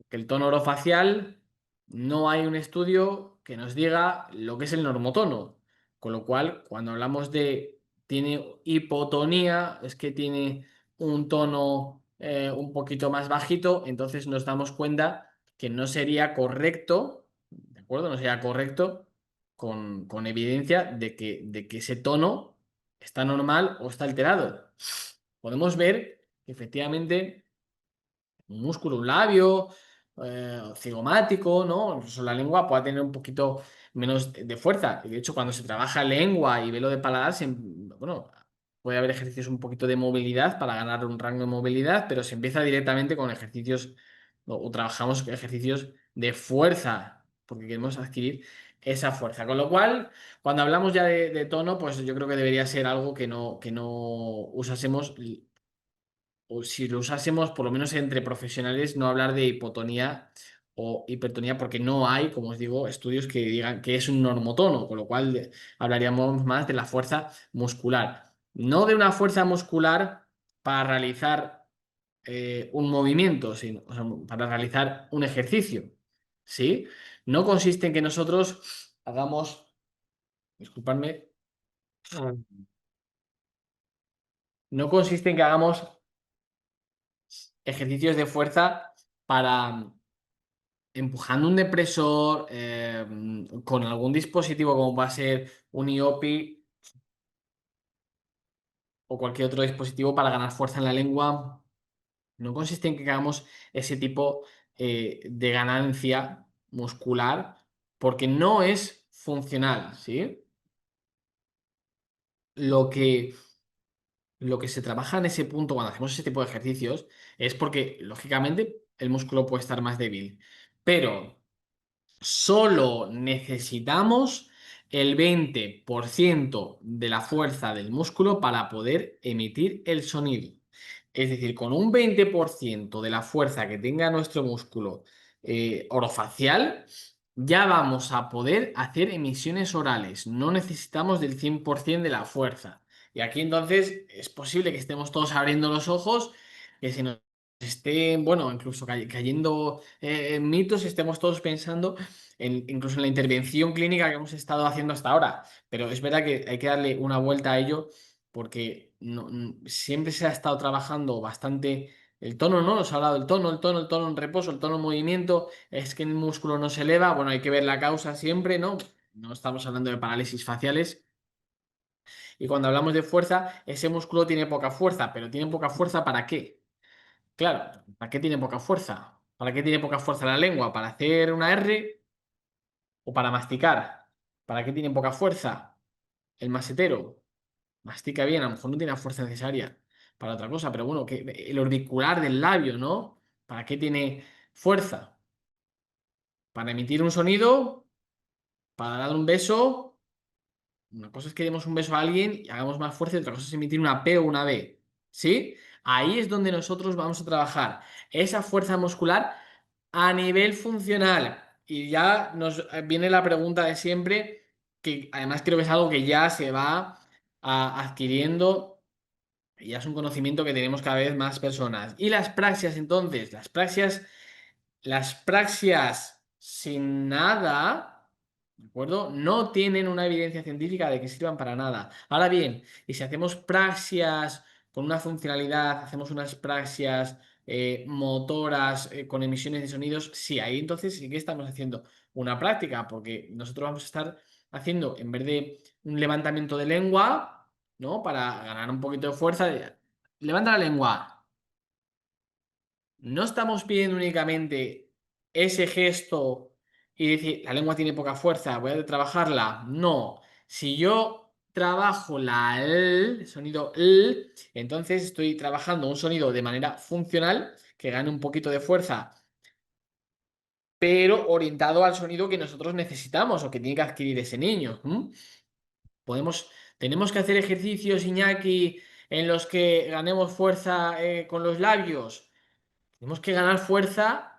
Que el tono orofacial, no hay un estudio que nos diga lo que es el normotono. Con lo cual, cuando hablamos de tiene hipotonía, es que tiene un tono un poquito más bajito, entonces nos damos cuenta que no sería correcto, ¿de acuerdo? No sería correcto con evidencia de que ese tono está normal o está alterado. Podemos ver que efectivamente un músculo, un labio, cigomático, ¿no? Incluso la lengua puede tener un poquito menos de fuerza. Y de hecho, cuando se trabaja lengua y velo de paladar, bueno, puede haber ejercicios un poquito de movilidad para ganar un rango de movilidad, pero se empieza directamente con ejercicios, o trabajamos ejercicios de fuerza, porque queremos adquirir esa fuerza. Con lo cual, cuando hablamos ya de tono, pues yo creo que debería ser algo que no usásemos, o si lo usásemos, por lo menos entre profesionales, no hablar de hipotonía o hipertonía, porque no hay, como os digo, estudios que digan que es un normotono, con lo cual hablaríamos más de la fuerza muscular. No de una fuerza muscular para realizar un movimiento, sino o sea, para realizar un ejercicio. ¿Sí? No consiste en que nosotros hagamos, disculpadme, no consiste en que hagamos ejercicios de fuerza para empujando un depresor con algún dispositivo como va a ser un IOPI o cualquier otro dispositivo para ganar fuerza en la lengua, no consiste en que hagamos ese tipo de ganancia muscular porque no es funcional, ¿sí? Lo que, lo que se trabaja en ese punto cuando hacemos ese tipo de ejercicios es porque, lógicamente, el músculo puede estar más débil, pero solo necesitamos el 20% de la fuerza del músculo para poder emitir el sonido. Es decir, con un 20% de la fuerza que tenga nuestro músculo orofacial, ya vamos a poder hacer emisiones orales. No necesitamos del 100% de la fuerza. Y aquí entonces es posible que estemos todos abriendo los ojos, que se nos estén, bueno, incluso cayendo en mitos, estemos todos pensando incluso en la intervención clínica que hemos estado haciendo hasta ahora. Pero es verdad que hay que darle una vuelta a ello porque siempre se ha estado trabajando bastante el tono, ¿no? Nos ha hablado del tono, el tono en reposo, el tono en movimiento, es que el músculo no se eleva, bueno, hay que ver la causa siempre, ¿no? No estamos hablando de parálisis faciales. Y cuando hablamos de fuerza, ese músculo tiene poca fuerza, pero tiene poca fuerza ¿para qué? Claro, ¿para qué tiene poca fuerza? ¿Para qué tiene poca fuerza la lengua? ¿Para hacer una R o para masticar? ¿Para qué tiene poca fuerza? El masetero mastica bien, a lo mejor no tiene la fuerza necesaria para otra cosa, pero bueno, que el orbicular del labio, ¿no? ¿Para qué tiene fuerza? ¿Para emitir un sonido? ¿Para dar un beso? Una cosa es que demos un beso a alguien y hagamos más fuerza y otra cosa es emitir una P o una B. ¿Sí? Ahí es donde nosotros vamos a trabajar esa fuerza muscular a nivel funcional. Y ya nos viene la pregunta de siempre, que además creo que es algo que ya se va adquiriendo y ya es un conocimiento que tenemos cada vez más personas. Y las praxias, entonces, las praxias sin nada, ¿de acuerdo? No tienen una evidencia científica de que sirvan para nada. Ahora bien, y si hacemos praxias con una funcionalidad, hacemos unas praxias motoras con emisiones de sonidos, sí, ahí entonces sí que estamos haciendo una práctica, porque nosotros vamos a estar haciendo, en vez de un levantamiento de lengua, ¿no? Para ganar un poquito de fuerza, levanta la lengua. no estamos pidiendo únicamente ese gesto y decir, la lengua tiene poca fuerza, voy a trabajarla. No, si yo trabajo la L, el sonido L, entonces estoy trabajando un sonido de manera funcional que gane un poquito de fuerza, pero orientado al sonido que nosotros necesitamos o que tiene que adquirir ese niño. Podemos, tenemos que hacer ejercicios, Iñaki, en los que ganemos fuerza con los labios. Tenemos que ganar fuerza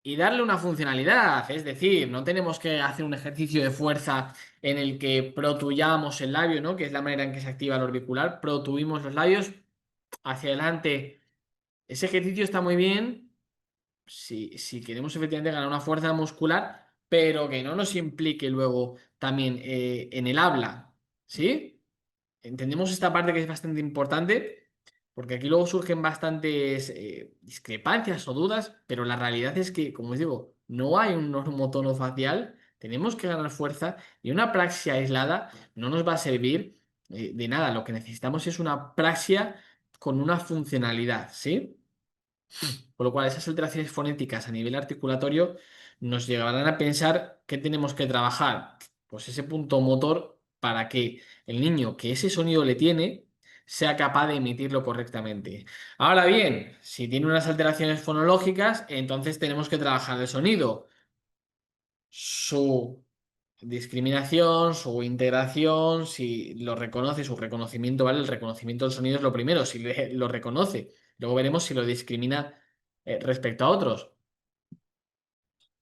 y darle una funcionalidad. Es decir, no tenemos que hacer un ejercicio de fuerza en el que protuyamos el labio, ¿no? Que es la manera en que se activa el orbicular. Protuimos los labios hacia adelante. Ese ejercicio está muy bien si queremos efectivamente ganar una fuerza muscular, pero que no nos implique luego también en el habla. ¿Sí? Entendemos esta parte que es bastante importante, porque aquí luego surgen bastantes discrepancias o dudas, pero la realidad es que, como os digo, no hay un normotono facial, tenemos que ganar fuerza y una praxia aislada no nos va a servir de nada. Lo que necesitamos es una praxia con una funcionalidad, ¿sí? Con lo cual, esas alteraciones fonéticas a nivel articulatorio nos llevarán a pensar que tenemos que trabajar, pues ese punto motor para que el niño que ese sonido le tiene sea capaz de emitirlo correctamente. Ahora bien, si tiene unas alteraciones fonológicas, entonces tenemos que trabajar el sonido, su discriminación, su integración, si lo reconoce, su reconocimiento, ¿vale? El reconocimiento del sonido es lo primero, si lo reconoce. Luego veremos si lo discrimina respecto a otros.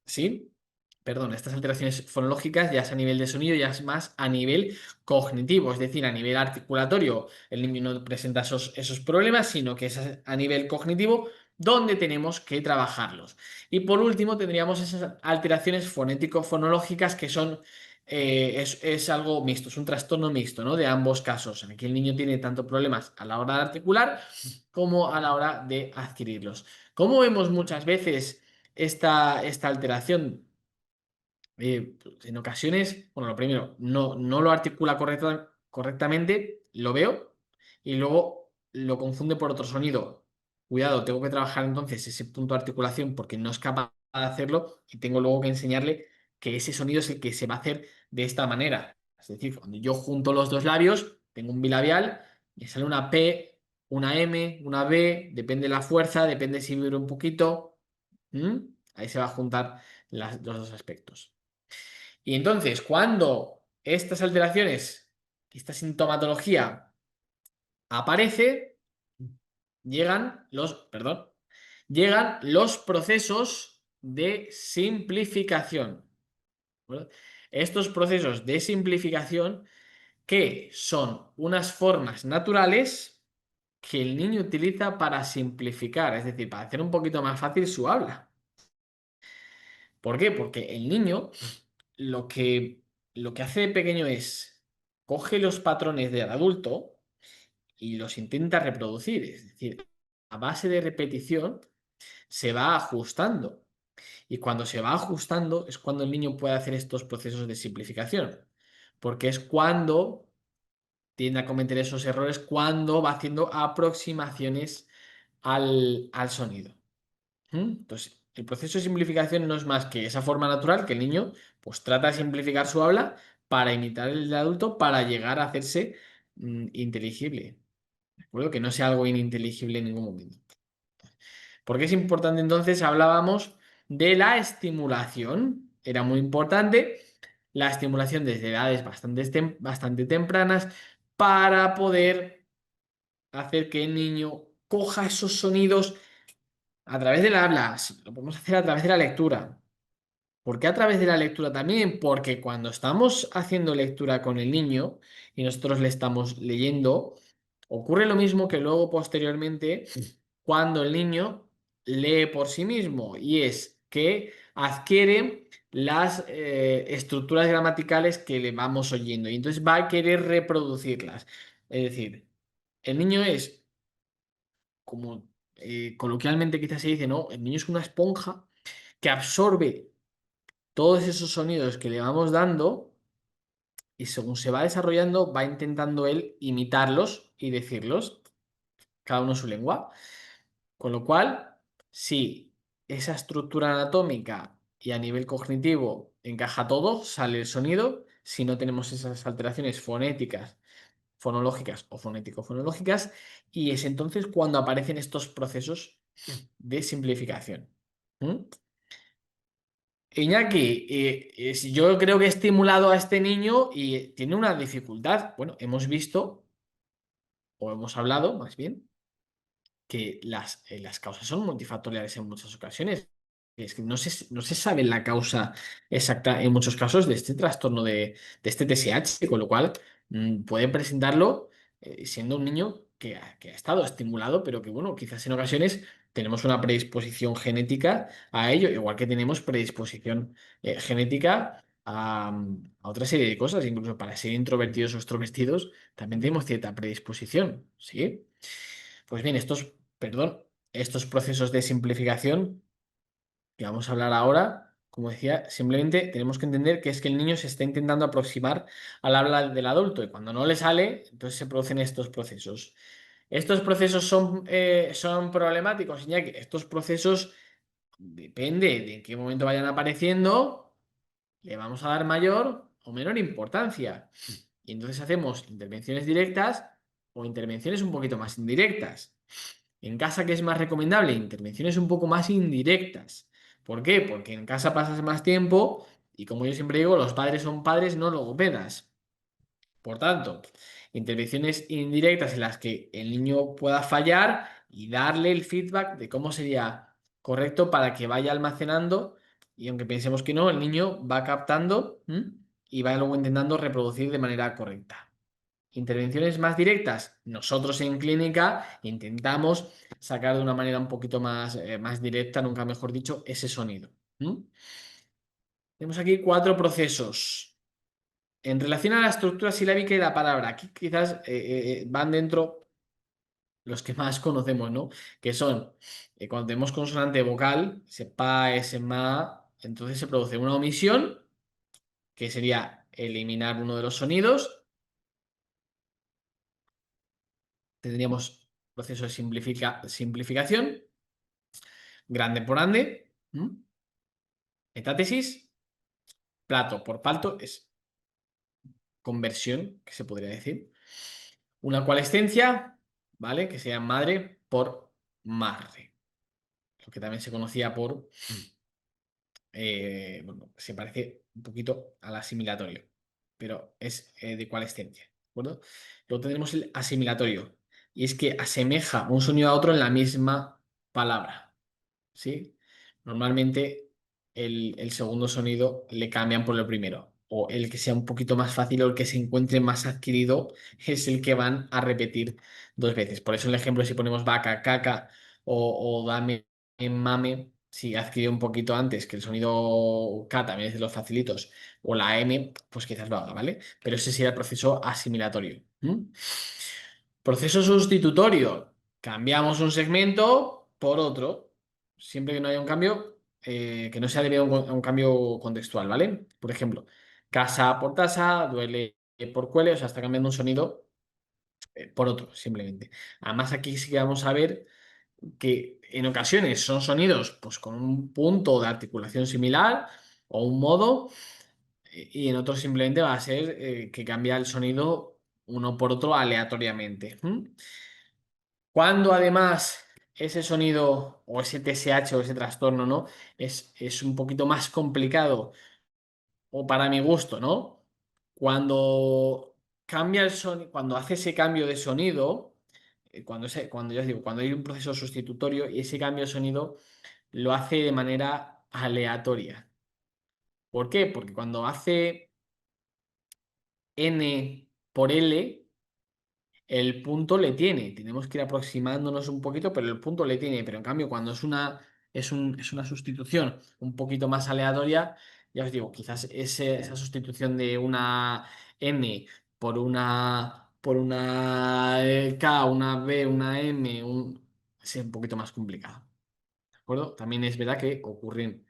¿Sí? Perdón, estas alteraciones fonológicas ya es a nivel de sonido, ya es más a nivel cognitivo, es decir, a nivel articulatorio. El niño no presenta esos problemas, sino que es a nivel cognitivo donde tenemos que trabajarlos. Y por último, tendríamos esas alteraciones fonético-fonológicas que son, es algo mixto, es un trastorno mixto, ¿no? De ambos casos. Aquí el niño tiene tanto problemas a la hora de articular como a la hora de adquirirlos. Como vemos muchas veces esta alteración en ocasiones, bueno, lo primero, no lo articula correctamente, lo veo, y luego lo confunde por otro sonido. Cuidado, tengo que trabajar entonces ese punto de articulación porque no es capaz de hacerlo y tengo luego que enseñarle que ese sonido es el que se va a hacer de esta manera. Es decir, cuando yo junto los dos labios, tengo un bilabial, me sale una P, una M, una B, depende de la fuerza, depende si vibro un poquito. ¿Mm? Ahí se va a juntar los dos aspectos. Y entonces, cuando estas alteraciones, esta sintomatología aparece, llegan los procesos de simplificación. ¿Vale? Estos procesos de simplificación que son unas formas naturales que el niño utiliza para simplificar, es decir, para hacer un poquito más fácil su habla. ¿Por qué? Porque el niño lo que, lo que hace de pequeño es coge los patrones del adulto y los intenta reproducir. Es decir, a base de repetición se va ajustando. Y cuando se va ajustando es cuando el niño puede hacer estos procesos de simplificación. Porque es cuando tiende a cometer esos errores, cuando va haciendo aproximaciones al sonido. Entonces, el proceso de simplificación no es más que esa forma natural que el niño pues trata de simplificar su habla para imitar el del adulto para llegar a hacerse inteligible. ¿De acuerdo? Que no sea algo ininteligible en ningún momento. ¿Por qué es importante entonces? Hablábamos de la estimulación. Era muy importante la estimulación desde edades bastante tempranas para poder hacer que el niño coja esos sonidos a través del habla, sí, lo podemos hacer a través de la lectura. ¿Por qué a través de la lectura también? Porque cuando estamos haciendo lectura con el niño y nosotros le estamos leyendo, ocurre lo mismo que luego posteriormente cuando el niño lee por sí mismo y es que adquiere las estructuras gramaticales que le vamos oyendo y entonces va a querer reproducirlas. Es decir, el niño es como coloquialmente quizás se dice, ¿no? El niño es una esponja que absorbe todos esos sonidos que le vamos dando y según se va desarrollando va intentando él imitarlos y decirlos, cada uno en su lengua. Con lo cual, Si esa estructura anatómica y a nivel cognitivo encaja todo, sale el sonido. Si no tenemos esas alteraciones fonéticas, fonológicas o fonético-fonológicas, y es entonces cuando aparecen estos procesos de simplificación. ¿Mm? Iñaki, yo creo que he estimulado a este niño y tiene una dificultad. Bueno, hemos visto, o hemos hablado más bien, que las causas son multifactoriales en muchas ocasiones. Es que no se sabe la causa exacta en muchos casos de este trastorno de este TSH, con lo cual puede presentarlo siendo un niño que ha estado estimulado, pero que, bueno, quizás en ocasiones tenemos una predisposición genética a ello, igual que tenemos predisposición genética a otra serie de cosas, incluso para ser introvertidos o extrovertidos, también tenemos cierta predisposición, ¿sí? Pues bien, estos procesos de simplificación que vamos a hablar ahora, como decía, simplemente tenemos que entender que es que el niño se está intentando aproximar al habla del adulto y cuando no le sale, entonces se producen estos procesos. ¿Estos procesos son problemáticos, Iñaki? Estos procesos, depende de en qué momento vayan apareciendo, le vamos a dar mayor o menor importancia. Y entonces hacemos intervenciones directas o intervenciones un poquito más indirectas. En casa, ¿qué es más recomendable? Intervenciones un poco más indirectas. ¿Por qué? Porque en casa pasas más tiempo y como yo siempre digo, los padres son padres, no logopedas. Por tanto, intervenciones indirectas en las que el niño pueda fallar y darle el feedback de cómo sería correcto para que vaya almacenando y aunque pensemos que no, el niño va captando, ¿m? Y va luego intentando reproducir de manera correcta. Intervenciones más directas, nosotros en clínica intentamos sacar de una manera un poquito más directa, nunca mejor dicho, ese sonido. ¿M? Tenemos aquí 4 procesos. En relación a la estructura silábica y la palabra, aquí quizás van dentro los que más conocemos, ¿no? Que son, cuando tenemos consonante vocal, ese pa, ese ma, entonces se produce una omisión, que sería eliminar uno de los sonidos. Tendríamos proceso de simplificación, grande por ande, ¿m? Metátesis, plato por palto, es conversión, que se podría decir. Una coalescencia, ¿vale? Que sea madre por madre. Lo que también se conocía por, bueno, se parece un poquito al asimilatorio, pero es de coalescencia, ¿de acuerdo? Luego tendremos el asimilatorio, y es que asemeja un sonido a otro en la misma palabra, ¿sí? Normalmente el segundo sonido le cambian por el primero, o el que sea un poquito más fácil o el que se encuentre más adquirido es el que van a repetir 2 veces. Por eso el ejemplo, si ponemos vaca, caca o dame, mame, si adquirió un poquito antes que el sonido K también es de los facilitos, o la M, pues quizás lo haga, ¿vale? Pero ese sería el proceso asimilatorio. ¿M? Proceso sustitutorio. Cambiamos un segmento por otro. Siempre que no haya un cambio, que no sea debido a un cambio contextual, ¿vale? Por ejemplo, casa por tasa, duele por cuele, o sea, está cambiando un sonido por otro, simplemente. Además, aquí sí que vamos a ver que en ocasiones son sonidos pues, con un punto de articulación similar o un modo, y en otros simplemente va a ser que cambia el sonido uno por otro aleatoriamente. Cuando además ese sonido o ese TSH o ese trastorno, ¿no? Es un poquito más complicado, o para mi gusto, ¿no? Cuando cambia el sonido, cuando hace ese cambio de sonido, cuando ya os digo, cuando hay un proceso sustitutorio y ese cambio de sonido lo hace de manera aleatoria. ¿Por qué? Porque cuando hace N por L, el punto le tiene. Tenemos que ir aproximándonos un poquito, pero el punto le tiene. Pero en cambio, cuando es una sustitución un poquito más aleatoria, ya os digo, quizás esa sustitución de una N por una K, una B, una M, es un poquito más complicado. ¿De acuerdo? También es verdad que ocurren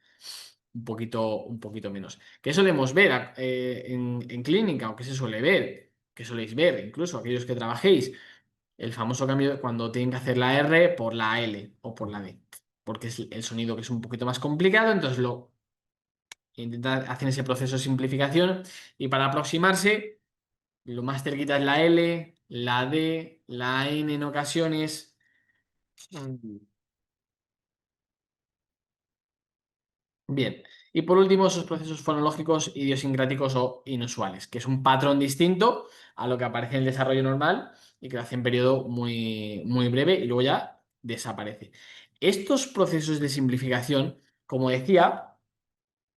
un poquito menos. ¿Qué solemos ver en clínica o qué se suele ver? ¿Qué soléis ver? Incluso aquellos que trabajéis, el famoso cambio cuando tienen que hacer la R por la L o por la D. porque es el sonido que es un poquito más complicado, entonces lo intentan hacer ese proceso de simplificación y para aproximarse, lo más cerquita es la L, la D, la N en ocasiones. Mm. Bien. Y por último, esos procesos fonológicos idiosincráticos o inusuales, que es un patrón distinto a lo que aparece en el desarrollo normal y que lo hace en periodo muy, muy breve y luego ya desaparece. Estos procesos de simplificación, como decía,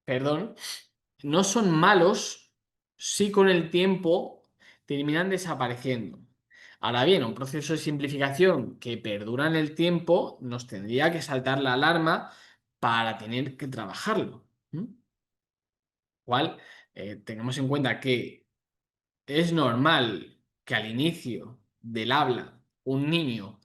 perdón, no son malos si con el tiempo terminan desapareciendo. Ahora bien, un proceso de simplificación que perdura en el tiempo nos tendría que saltar la alarma para tener que trabajarlo. ¿M? Cual, tengamos en cuenta que es normal que al inicio del habla un niño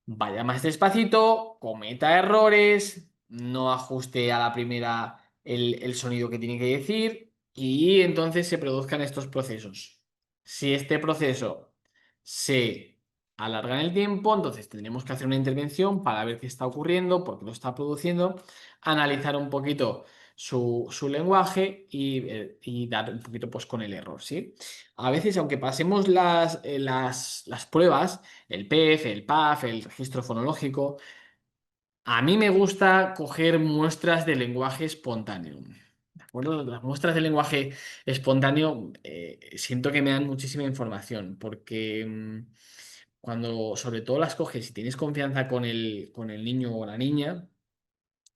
vaya más despacito, cometa errores, no ajuste a la primera el sonido que tiene que decir y entonces se produzcan estos procesos. Si este proceso se alarga en el tiempo, entonces tendremos que hacer una intervención para ver qué está ocurriendo, por qué lo está produciendo, analizar un poquito su lenguaje y dar un poquito pues con el error, ¿sí? A veces, aunque pasemos las pruebas, el PEF, el PAF, el registro fonológico. A mí me gusta coger muestras de lenguaje espontáneo. ¿De acuerdo? Las muestras de lenguaje espontáneo siento que me dan muchísima información porque cuando sobre todo las coges y tienes confianza con el niño o la niña,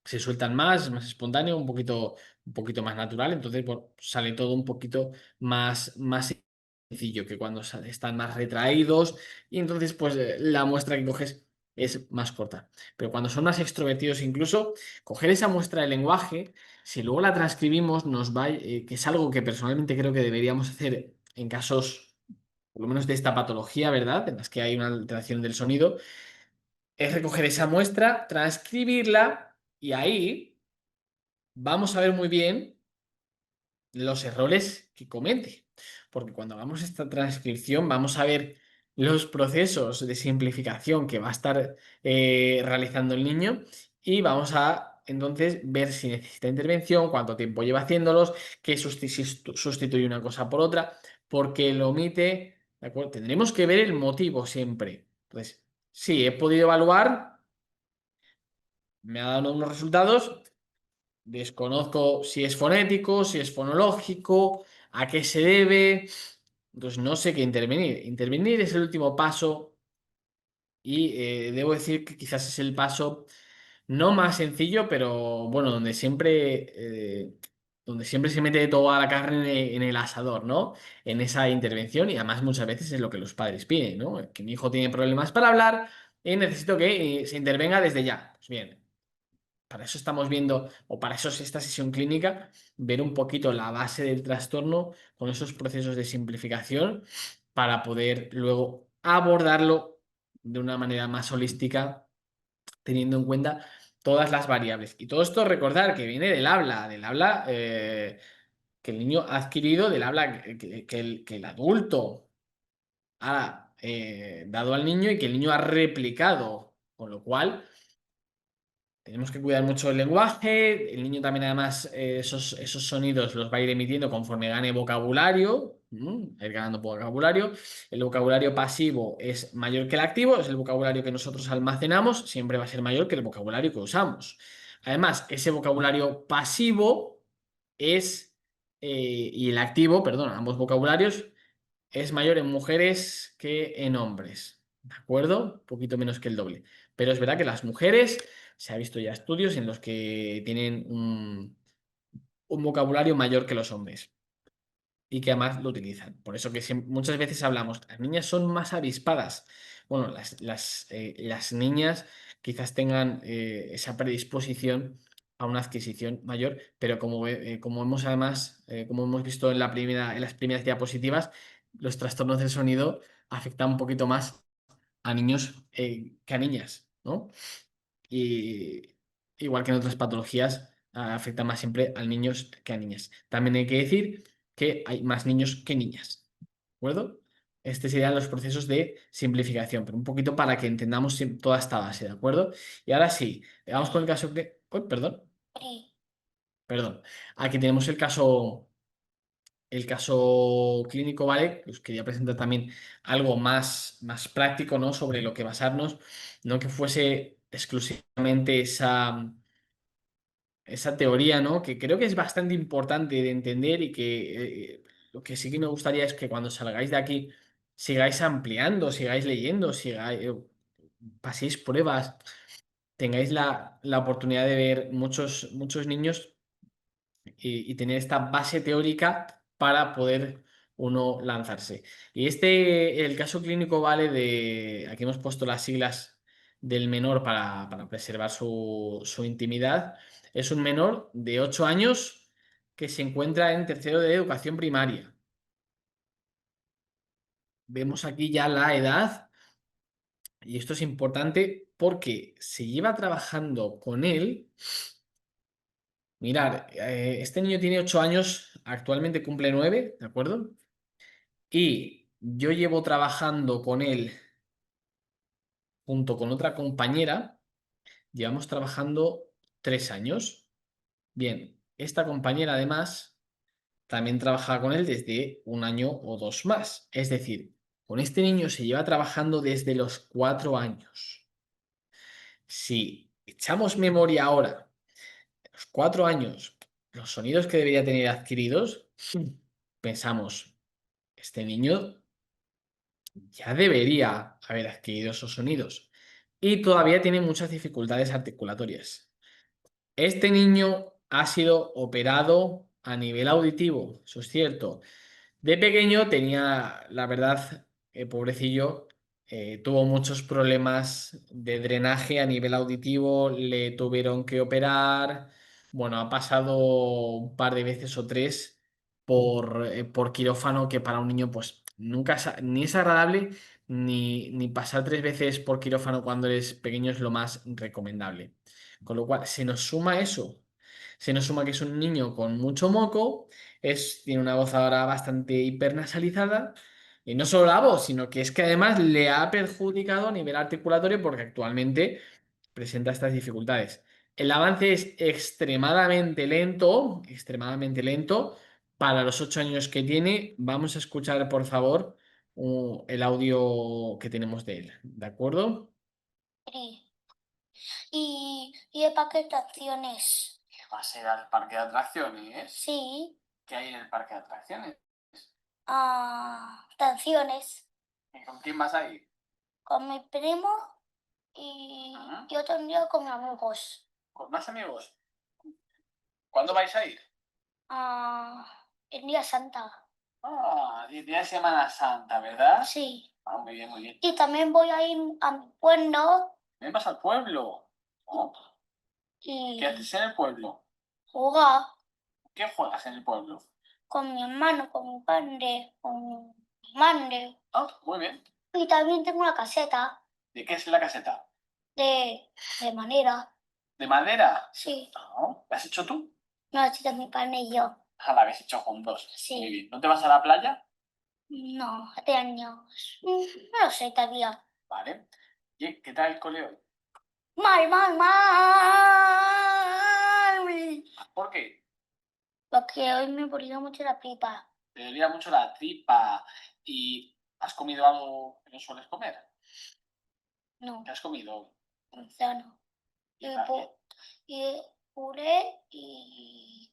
se sueltan más, es más espontáneo, un poquito más natural, entonces bueno, sale todo un poquito más sencillo que cuando están más retraídos y entonces pues la muestra que coges es más corta. Pero cuando son más extrovertidos incluso, coger esa muestra de lenguaje, si luego la transcribimos, que es algo que personalmente creo que deberíamos hacer en casos, por lo menos de esta patología, ¿verdad? En las que hay una alteración del sonido, es recoger esa muestra, transcribirla y ahí vamos a ver muy bien los errores que comete. Porque cuando hagamos esta transcripción vamos a ver los procesos de simplificación que va a estar realizando el niño y vamos a entonces ver si necesita intervención, cuánto tiempo lleva haciéndolos, qué sustituye una cosa por otra, porque lo omite. ¿De acuerdo? Tendremos que ver el motivo siempre. Entonces, sí, he podido evaluar, me ha dado unos resultados. Desconozco si es fonético, si es fonológico, a qué se debe. Entonces no sé qué intervenir. Intervenir es el último paso y debo decir que quizás es el paso no más sencillo, pero bueno, donde siempre se mete toda la carne en el asador, ¿no? En esa intervención y además muchas veces es lo que los padres piden, ¿no? Que mi hijo tiene problemas para hablar y necesito que se intervenga desde ya. Pues bien. Para eso estamos viendo, o para eso es esta sesión clínica, ver un poquito la base del trastorno con esos procesos de simplificación para poder luego abordarlo de una manera más holística, teniendo en cuenta todas las variables. Y todo esto recordar que viene del habla que el niño ha adquirido, del habla que el adulto ha dado al niño y que el niño ha replicado, con lo cual tenemos que cuidar mucho el lenguaje. El niño también, además, esos sonidos los va a ir emitiendo conforme gane vocabulario. Va a ir ganando vocabulario. El vocabulario pasivo es mayor que el activo, es el vocabulario que nosotros almacenamos, siempre va a ser mayor que el vocabulario que usamos. Además, ese vocabulario pasivo y el activo, perdón, ambos vocabularios, es mayor en mujeres que en hombres. ¿De acuerdo? Un poquito menos que el doble. Pero es verdad que las mujeres, se ha visto ya estudios en los que tienen un vocabulario mayor que los hombres y que además lo utilizan. Por eso que muchas veces hablamos, las niñas son más avispadas. Bueno, las niñas quizás tengan esa predisposición a una adquisición mayor, pero como hemos además, como hemos visto en las primeras diapositivas, los trastornos del sonido afectan un poquito más a niños que a niñas, ¿no? Y igual que en otras patologías, afecta más siempre a niños que a niñas. También hay que decir que hay más niños que niñas. ¿De acuerdo? Estos serían los procesos de simplificación, pero un poquito para que entendamos toda esta base, ¿de acuerdo? Y ahora sí, vamos con el caso de... Uy, perdón, Pri. perdón. Aquí tenemos el caso clínico, ¿vale? Os quería presentar también algo más práctico, ¿no? Sobre lo que basarnos, no que fuese exclusivamente esa teoría, ¿no? Que creo que es bastante importante de entender y que lo que sí que me gustaría es que cuando salgáis de aquí sigáis ampliando, sigáis leyendo, paséis pruebas, tengáis la oportunidad de ver muchos niños y tener esta base teórica para poder uno lanzarse. Y el caso clínico vale aquí hemos puesto las siglas del menor para preservar su intimidad. Es un menor de 8 años que se encuentra en tercero de educación primaria. Vemos aquí ya la edad y esto es importante porque se lleva trabajando con él. Mirar, este niño tiene 8 años, actualmente cumple 9, ¿de acuerdo? Y yo llevo trabajando con él junto con otra compañera, llevamos trabajando 3 años. Bien, esta compañera además también trabaja con él desde un año o dos más. Es decir, con este niño se lleva trabajando desde los 4 años. Si echamos memoria ahora, los 4 años, los sonidos que debería tener adquiridos, pensamos, este niño ya debería haber adquirido esos sonidos y todavía tiene muchas dificultades articulatorias. Este niño ha sido operado a nivel auditivo, eso es cierto. De pequeño tenía, la verdad, pobrecillo, tuvo muchos problemas de drenaje a nivel auditivo, le tuvieron que operar. Bueno, ha pasado un par de veces o tres por quirófano, que para un niño, pues nunca ni es agradable ni pasar 3 veces por quirófano cuando eres pequeño es lo más recomendable. Con lo cual, se nos suma eso. Se nos suma que es un niño con mucho moco, tiene una voz ahora bastante hipernasalizada. Y no solo la voz, sino que es que además le ha perjudicado a nivel articulatorio porque actualmente presenta estas dificultades. El avance es extremadamente lento. Para los 8 años que tiene, vamos a escuchar, por favor, el audio que tenemos de él. ¿De acuerdo? Pri. Y de parque de atracciones. Va a ser al parque de atracciones. Sí. ¿Qué hay en el parque de atracciones? Atracciones. ¿Y con quién vas a ir? Con mi primo y, Ajá. y otro día con mis amigos. ¿Con más amigos? ¿Cuándo vais a ir? El día Santa. Día de Semana Santa, ¿verdad? Sí. Muy bien, muy bien. Y también voy a ir a mi pueblo ¿Me vas al pueblo? Oh, y ¿qué haces en el pueblo? jugar ¿Qué juegas en el pueblo? con mi hermano, con mi padre, con mi madre. Muy bien. Y también tengo una caseta ¿De qué es la caseta? de madera. ¿De madera? Sí. ¿La has hecho tú? No, así de mi padre y yo. La habéis hecho juntos. Sí. Muy bien. ¿No te vas a la playa? No, hace años. No lo sé todavía. Vale. ¿Y qué tal el cole hoy? Mal, mal, mal. ¿Por qué? Porque hoy me he mucho la pipa. Te dolía mucho la tripa y has comido algo que no sueles comer. No, ¿Qué has comido? manzana. ¿Y Y, para qué? y puré y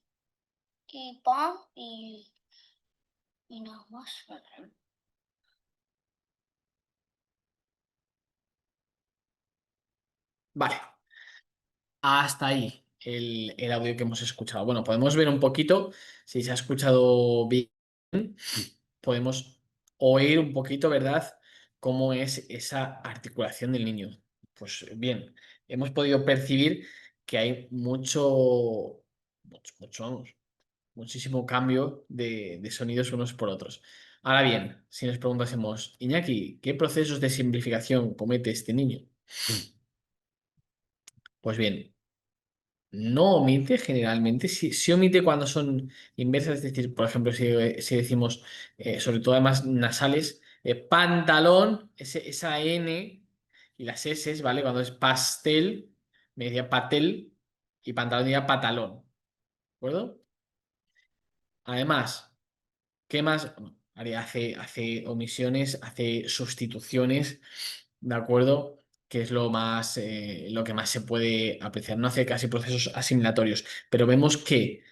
pan y nada más. Muy bien. Vale, hasta ahí el audio que hemos escuchado. Bueno, podemos ver un poquito, si se ha escuchado bien, podemos oír un poquito, ¿verdad? Cómo es esa articulación del niño. Pues bien, hemos podido percibir que hay vamos, muchísimo cambio de sonidos unos por otros. Ahora bien, si nos preguntásemos, Iñaki, ¿qué procesos de simplificación comete este niño? Pues bien, no omite generalmente, sí omite cuando son inversas, es decir, por ejemplo, si decimos, sobre todo además nasales, Pantalón, esa N y las S, ¿vale? Cuando es pastel, me decía patel y pantalón diría patalón, ¿de acuerdo? Además, ¿qué más? Bueno, hace omisiones, hace sustituciones, ¿de acuerdo? Que es lo que más se puede apreciar. No hace casi procesos asimilatorios, pero vemos que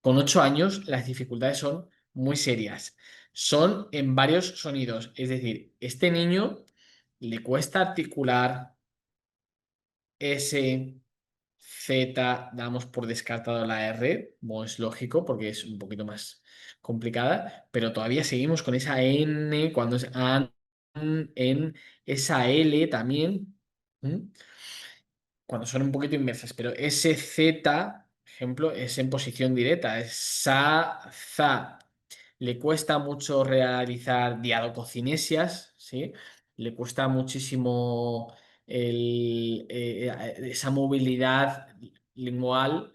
con 8 años las dificultades son muy serias. Son en varios sonidos. Es decir, este niño le cuesta articular S, Z, damos por descartado la R, como es lógico, porque es un poquito más complicada, pero todavía seguimos con esa N cuando es an, en esa L también. ¿Mm? Cuando son un poquito inversas, pero ese Z, ejemplo, es en posición directa, es sa, za. Le cuesta mucho realizar diadococinesias, ¿sí? Le cuesta muchísimo esa movilidad lingual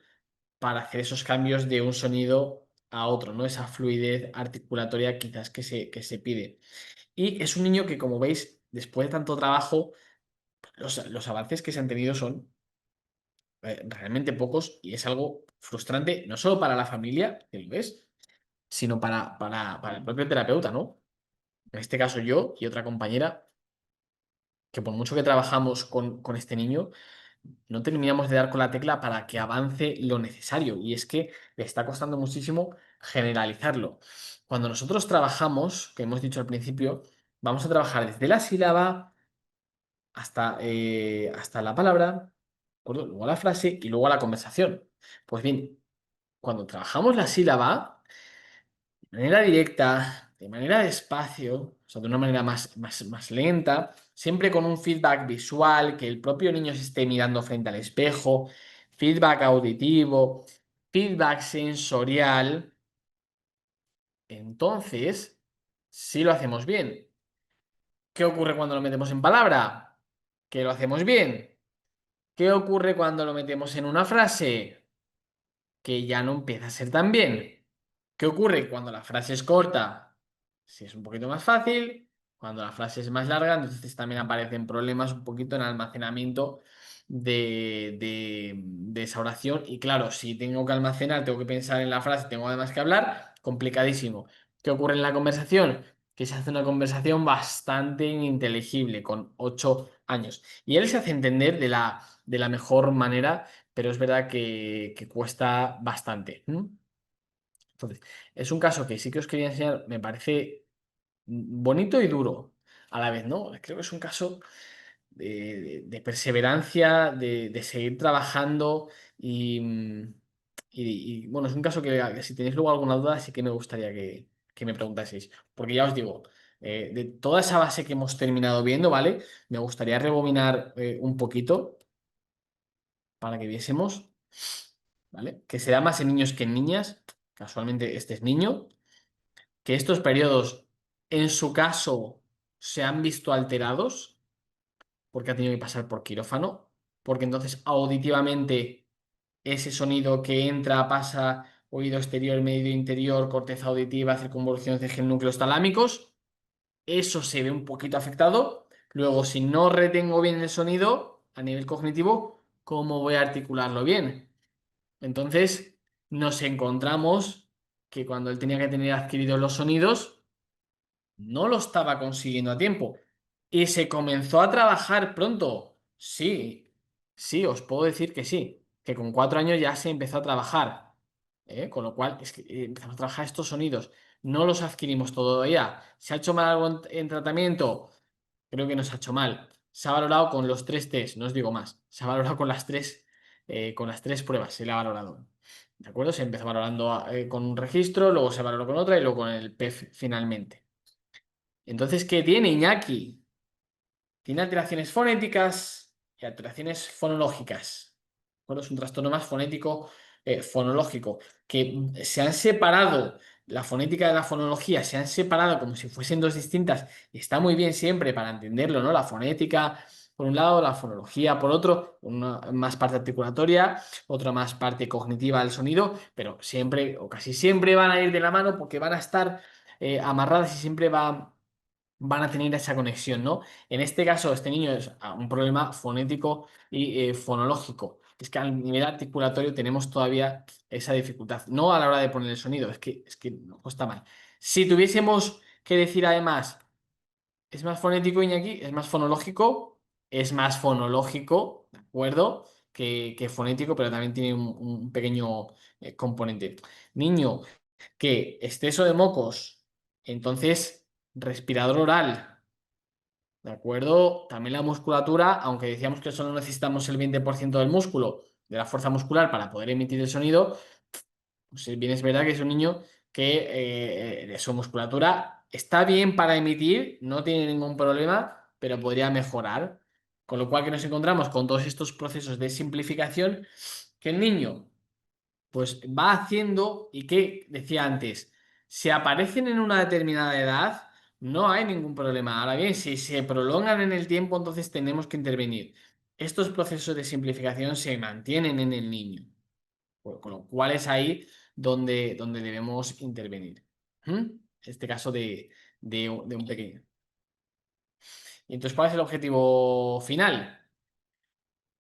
para hacer esos cambios de un sonido a otro, ¿no? Esa fluidez articulatoria quizás que se pide. Y es un niño que, como veis, después de tanto trabajo, los avances que se han tenido son realmente pocos y es algo frustrante, no solo para la familia, que lo ves, sino para el propio terapeuta, ¿no? En este caso yo y otra compañera, que por mucho que trabajamos con este niño, no terminamos de dar con la tecla para que avance lo necesario. Y es que le está costando muchísimo generalizarlo. Cuando nosotros trabajamos, que hemos dicho al principio, vamos a trabajar desde la sílaba hasta la palabra, ¿de acuerdo? Luego a la frase y luego a la conversación. Pues bien, cuando trabajamos la sílaba, de manera directa, de manera despacio, o sea, de una manera más lenta, siempre con un feedback visual, que el propio niño se esté mirando frente al espejo, feedback auditivo, feedback sensorial, entonces sí lo hacemos bien. ¿Qué ocurre cuando lo metemos en palabra? Que lo hacemos bien. ¿Qué ocurre cuando lo metemos en una frase? Que ya no empieza a ser tan bien. ¿Qué ocurre cuando la frase es corta? Si es un poquito más fácil. Cuando la frase es más larga, entonces también aparecen problemas un poquito en almacenamiento de esa oración. Y claro, si tengo que almacenar, tengo que pensar en la frase, tengo además que hablar, complicadísimo. ¿Qué ocurre en la conversación? Que se hace una conversación bastante ininteligible con 8 años. Y él se hace entender de la mejor manera, pero es verdad que cuesta bastante. Entonces, es un caso que sí que os quería enseñar, me parece bonito y duro a la vez, ¿no? Creo que es un caso de perseverancia, de seguir trabajando y, bueno, es un caso que si tenéis luego alguna duda sí que me gustaría que me preguntaseis, porque ya os digo, de toda esa base que hemos terminado viendo, ¿vale? Me gustaría rebobinar un poquito para que viésemos, ¿vale? Que se da más en niños que en niñas, casualmente este es niño, que estos periodos en su caso se han visto alterados porque ha tenido que pasar por quirófano, porque entonces auditivamente ese sonido que entra, pasa oído exterior, medio interior, corteza auditiva, circunvolución de núcleos talámicos, eso se ve un poquito afectado. Luego, si no retengo bien el sonido a nivel cognitivo, ¿cómo voy a articularlo bien? Entonces, nos encontramos que cuando él tenía que tener adquiridos los sonidos, no lo estaba consiguiendo a tiempo. Y se comenzó a trabajar pronto. Sí, sí, os puedo decir que sí, que con 4 años ya se empezó a trabajar. Con lo cual, es que empezamos a trabajar estos sonidos. No los adquirimos todavía. ¿Se ha hecho mal algo en tratamiento? Creo que no se ha hecho mal. Se ha valorado con los tres test, no os digo más. Se ha valorado con las tres pruebas, se le ha valorado. ¿De acuerdo? Se empezó valorando con un registro, luego se valoró con otra y luego con el PEF finalmente. Entonces, ¿qué tiene Iñaki? Tiene alteraciones fonéticas y alteraciones fonológicas. Bueno, es un trastorno más fonético, fonológico, que se han separado la fonética de la fonología, se han separado como si fuesen dos distintas, y está muy bien siempre para entenderlo, ¿no? La fonética por un lado, la fonología por otro, una más parte articulatoria, otra más parte cognitiva del sonido, pero siempre o casi siempre van a ir de la mano porque van a estar amarradas y siempre va van a tener esa conexión, ¿no? En este caso, este niño es un problema fonético y fonológico. Es que al nivel articulatorio tenemos todavía esa dificultad. No a la hora de poner el sonido, es que nos cuesta más. Si tuviésemos que decir además, es más fonético, Iñaki, es más fonológico, ¿de acuerdo? Que fonético, pero también tiene un pequeño componente. Niño, que exceso de mocos, entonces respirador oral. ¿De acuerdo? También la musculatura, aunque decíamos que solo necesitamos el 20% del músculo, de la fuerza muscular para poder emitir el sonido, pues bien es verdad que es un niño que de su musculatura está bien para emitir, no tiene ningún problema, pero podría mejorar. Con lo cual que nos encontramos con todos estos procesos de simplificación que el niño pues va haciendo y que decía antes, si aparecen en una determinada edad, no hay ningún problema. Ahora bien, si se prolongan en el tiempo, entonces tenemos que intervenir. Estos procesos de simplificación se mantienen en el niño, con lo cual es ahí donde debemos intervenir. ¿Mm? Este caso de un pequeño. Y entonces, ¿cuál es el objetivo final?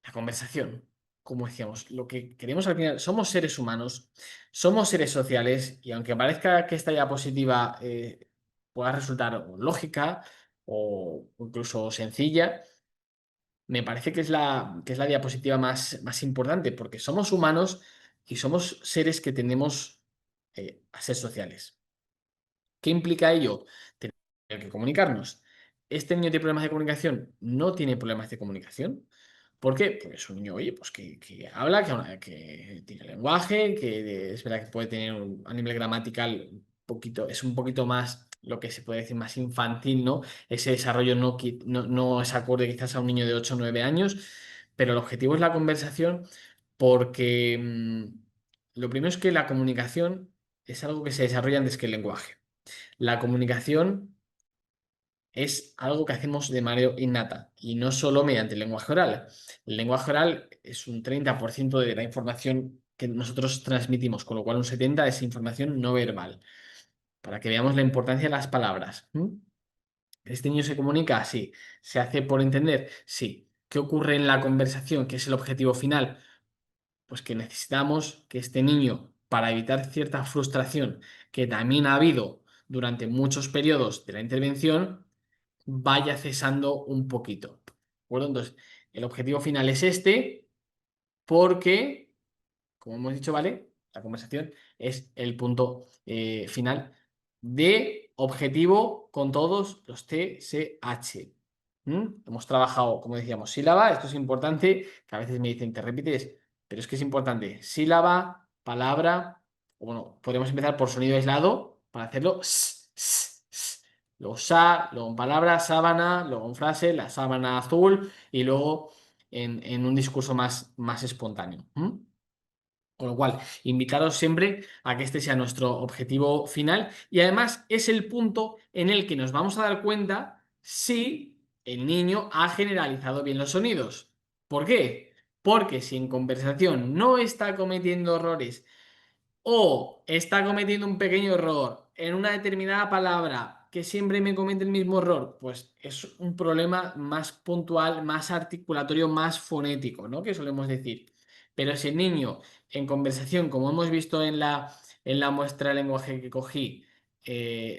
La conversación. Como decíamos, lo que queremos al final, somos seres humanos, somos seres sociales y aunque parezca que esta diapositiva pueda resultar o lógica o incluso sencilla, me parece que es la diapositiva más importante porque somos humanos y somos seres que tendemos a ser sociales. ¿Qué implica ello? Tener que comunicarnos. ¿Este niño tiene problemas de comunicación? No tiene problemas de comunicación. ¿Por qué? Porque es un niño, oye, pues que habla, que tiene lenguaje, que es verdad que puede tener a nivel gramatical es un poquito más, lo que se puede decir, más infantil, ¿no? Ese desarrollo no es acorde quizás a un niño de 8 o 9 años, pero el objetivo es la conversación porque lo primero es que la comunicación es algo que se desarrolla antes que el lenguaje. La comunicación es algo que hacemos de manera innata y no solo mediante el lenguaje oral. El lenguaje oral es un 30% de la información que nosotros transmitimos, con lo cual un 70% es información no verbal, para que veamos la importancia de las palabras. ¿Este niño se comunica? Sí. ¿Se hace por entender? Sí. ¿Qué ocurre en la conversación? ¿Qué es el objetivo final? Pues que necesitamos que este niño, para evitar cierta frustración que también ha habido durante muchos periodos de la intervención, vaya cesando un poquito. ¿De acuerdo? Entonces, el objetivo final es este, porque, como hemos dicho, ¿vale? La conversación es el punto final de objetivo con todos los TSH. Hemos trabajado, como decíamos, sílaba, esto es importante, que a veces me dicen, te repites, pero es que es importante. Sílaba, palabra, o bueno, podemos empezar por sonido aislado para hacerlo. Luego luego en palabra, sábana, luego en frase, la sábana azul, y luego en un discurso más espontáneo. Con lo cual, invitaros siempre a que este sea nuestro objetivo final y además es el punto en el que nos vamos a dar cuenta si el niño ha generalizado bien los sonidos. ¿Por qué? Porque si en conversación no está cometiendo errores o está cometiendo un pequeño error en una determinada palabra que siempre me comete el mismo error, pues es un problema más puntual, más articulatorio, más fonético, ¿no? Que solemos decir. Pero si el niño en conversación, como hemos visto en la muestra de lenguaje que cogí,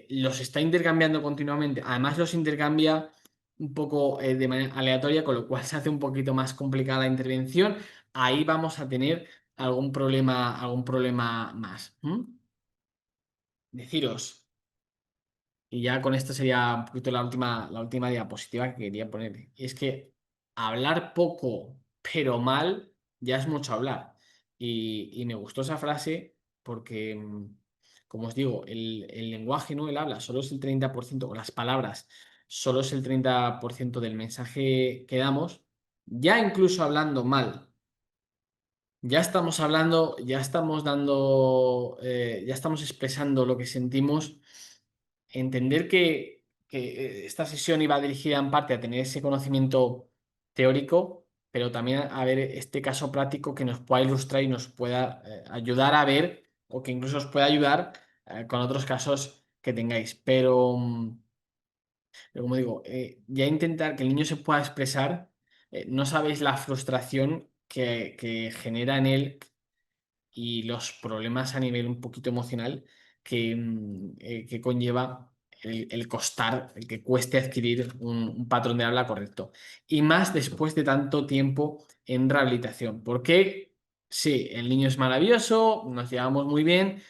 los está intercambiando continuamente, además los intercambia un poco de manera aleatoria, con lo cual se hace un poquito más complicada la intervención, ahí vamos a tener algún problema más. Deciros, y ya con esto sería un poquito la última diapositiva que quería poner, y es que hablar poco pero mal ya es mucho hablar. Y me gustó esa frase porque, como os digo, el lenguaje, ¿no? El habla, solo es el 30%, o las palabras, solo es el 30% del mensaje que damos, ya incluso hablando mal. Ya estamos hablando, ya estamos dando, ya estamos expresando lo que sentimos. Entender que esta sesión iba dirigida en parte a tener ese conocimiento teórico, pero también a ver este caso práctico que nos pueda ilustrar y nos pueda ayudar a ver, o que incluso os pueda ayudar con otros casos que tengáis. Pero Pero como digo, ya intentar que el niño se pueda expresar, no sabéis la frustración que genera en él y los problemas a nivel un poquito emocional que conlleva el costar, el que cueste adquirir un patrón de habla correcto. Y más después de tanto tiempo en rehabilitación. Porque sí, el niño es maravilloso, nos llevamos muy bien,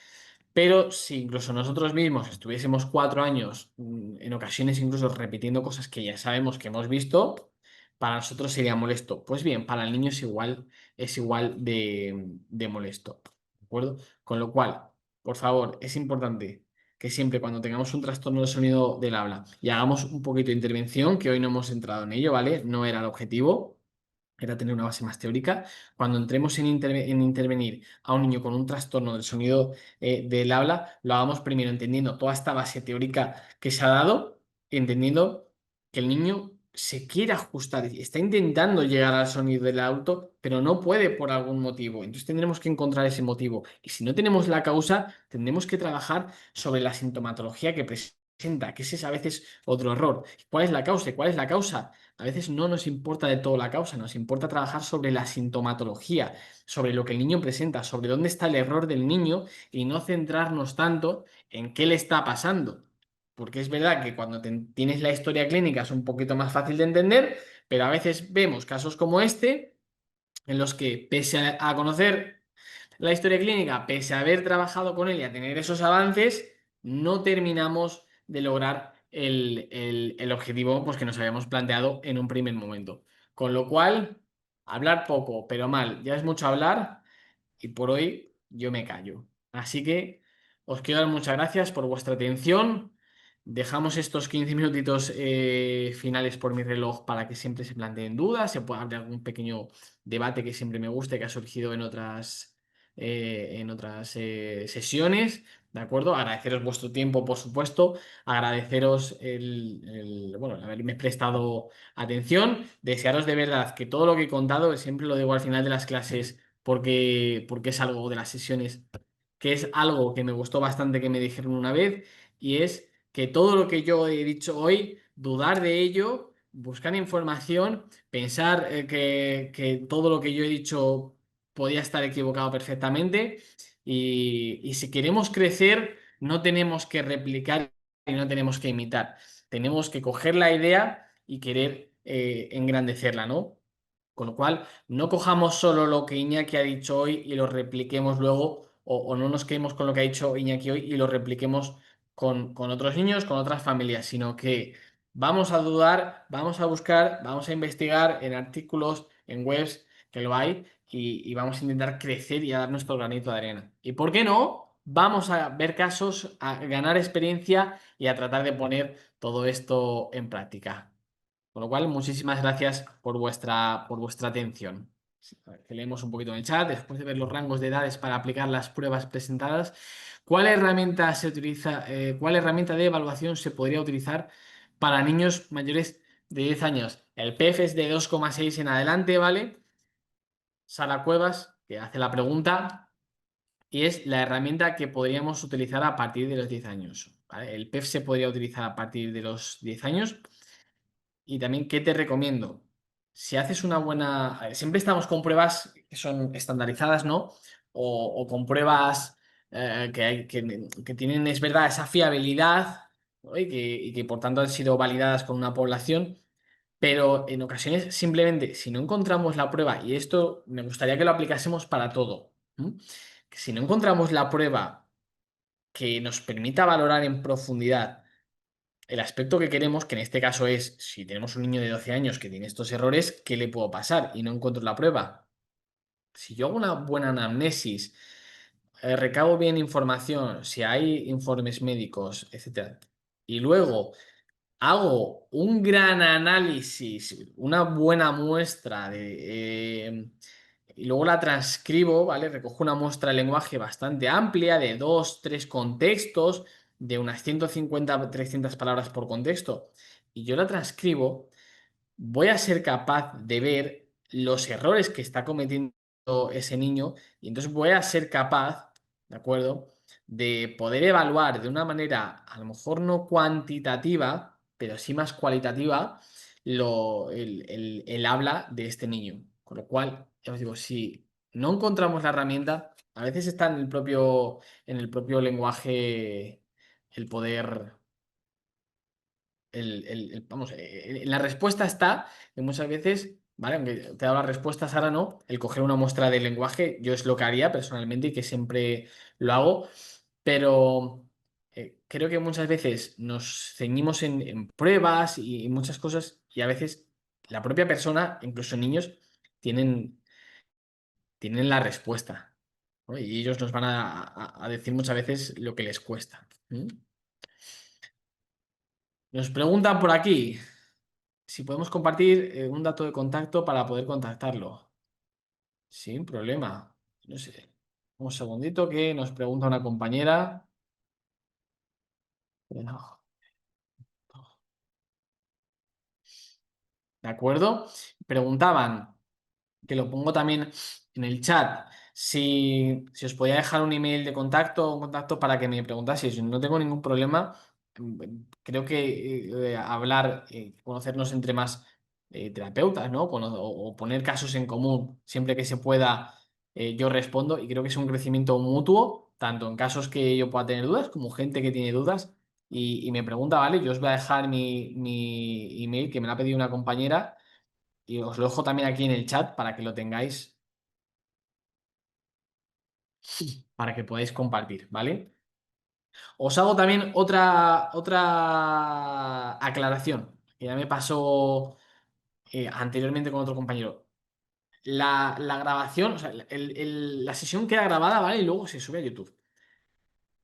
pero si incluso nosotros mismos estuviésemos 4 años, en ocasiones incluso repitiendo cosas que ya sabemos que hemos visto, para nosotros sería molesto. Pues bien, para el niño es igual de molesto. ¿De acuerdo? Con lo cual, por favor, es importante que siempre cuando tengamos un trastorno del sonido del habla y hagamos un poquito de intervención, que hoy no hemos entrado en ello, ¿vale? No era el objetivo, era tener una base más teórica. Cuando entremos en intervenir a un niño con un trastorno del sonido del habla, lo hagamos primero entendiendo toda esta base teórica que se ha dado, entendiendo que el niño se quiere ajustar, está intentando llegar al sonido del auto, pero no puede por algún motivo. Entonces tendremos que encontrar ese motivo. Y si no tenemos la causa, tendremos que trabajar sobre la sintomatología que presenta, que ese es a veces otro error. ¿Cuál es la causa? ¿Y cuál es la causa? A veces no nos importa de todo la causa, nos importa trabajar sobre la sintomatología, sobre lo que el niño presenta, sobre dónde está el error del niño y no centrarnos tanto en qué le está pasando. Porque es verdad que cuando tienes la historia clínica es un poquito más fácil de entender, pero a veces vemos casos como este en los que, pese a conocer la historia clínica, pese a haber trabajado con él y a tener esos avances, no terminamos de lograr el objetivo pues, que nos habíamos planteado en un primer momento. Con lo cual, hablar poco, pero mal, ya es mucho hablar y por hoy yo me callo. Así que os quiero dar muchas gracias por vuestra atención. Dejamos estos 15 minutitos finales por mi reloj para que siempre se planteen dudas, se pueda abrir algún pequeño debate que siempre me guste, que ha surgido en otras sesiones, ¿de acuerdo? Agradeceros vuestro tiempo, por supuesto, agradeceros bueno, el haberme prestado atención, desearos de verdad que todo lo que he contado, siempre lo digo al final de las clases, porque es algo de las sesiones, que es algo que me gustó bastante que me dijeron una vez, y es que todo lo que yo he dicho hoy, dudar de ello, buscar información, pensar que todo lo que yo he dicho podía estar equivocado perfectamente, y si queremos crecer, no tenemos que replicar y no tenemos que imitar, tenemos que coger la idea y querer engrandecerla, ¿no? Con lo cual, no cojamos solo lo que Iñaki ha dicho hoy y lo repliquemos luego, o no nos quedemos con lo que ha dicho Iñaki hoy y lo repliquemos con otros niños, con otras familias, sino que vamos a dudar, vamos a buscar, vamos a investigar en artículos, en webs, que lo hay, y vamos a intentar crecer y a dar nuestro granito de arena. ¿Y por qué no? Vamos a ver casos, a ganar experiencia y a tratar de poner todo esto en práctica. Con lo cual, muchísimas gracias por vuestra atención. Que leemos un poquito en el chat, después de ver los rangos de edades para aplicar las pruebas presentadas, ¿cuál herramienta se utiliza, cuál herramienta de evaluación se podría utilizar para niños mayores de 10 años? El PEF es de 2,6 en adelante, ¿vale? Sara Cuevas, que hace la pregunta, y es la herramienta que podríamos utilizar a partir de los 10 años. ¿Vale? El PEF se podría utilizar a partir de los 10 años. Y también, ¿qué te recomiendo? Si haces una buena... Siempre estamos con pruebas que son estandarizadas, ¿no? O con pruebas que tienen, es verdad, esa fiabilidad, ¿no? Y que por tanto han sido validadas con una población, pero en ocasiones simplemente si no encontramos la prueba, y esto me gustaría que lo aplicásemos para todo, ¿m? Que si no encontramos la prueba que nos permita valorar en profundidad el aspecto que queremos, que en este caso es, si tenemos un niño de 12 años que tiene estos errores, ¿qué le puedo pasar? Y no encuentro la prueba. Si yo hago una buena anamnesis, recabo bien información, si hay informes médicos, etcétera, y luego hago un gran análisis, una buena muestra y luego la transcribo, ¿vale? Recojo una muestra de lenguaje bastante amplia, de dos, tres contextos, de unas 150, 300 palabras por contexto, y yo la transcribo, voy a ser capaz de ver los errores que está cometiendo ese niño, y entonces voy a ser capaz, ¿de acuerdo?, de poder evaluar de una manera a lo mejor no cuantitativa, pero sí más cualitativa el habla de este niño. Con lo cual, ya os digo, si no encontramos la herramienta, a veces está en el propio lenguaje el poder vamos, en la respuesta está, que muchas veces, ¿vale? Aunque te he dado la respuesta, Sara, no, el coger una muestra del lenguaje, yo es lo que haría personalmente y que siempre lo hago, pero creo que muchas veces nos ceñimos en pruebas y muchas cosas y a veces la propia persona, incluso niños, tienen, tienen la respuesta, ¿no? Y ellos nos van a decir muchas veces lo que les cuesta. ¿Mm? Nos preguntan por aquí. Si podemos compartir un dato de contacto para poder contactarlo. Sin problema. No sé. Un segundito que nos pregunta una compañera. No. ¿De acuerdo? Preguntaban, que lo pongo también en el chat, si os podía dejar un email de contacto, un contacto para que me preguntaseis. No tengo ningún problema. Creo que hablar, conocernos entre más terapeutas, ¿no? O poner casos en común siempre que se pueda, yo respondo y creo que es un crecimiento mutuo, tanto en casos que yo pueda tener dudas como gente que tiene dudas y me pregunta, ¿vale? Yo os voy a dejar mi email que me lo ha pedido una compañera y os lo dejo también aquí en el chat para que lo tengáis, para que podáis compartir, ¿vale? Os hago también otra aclaración, que ya me pasó anteriormente con otro compañero. La grabación, o sea, la sesión queda grabada, ¿vale? Y luego se sube a YouTube.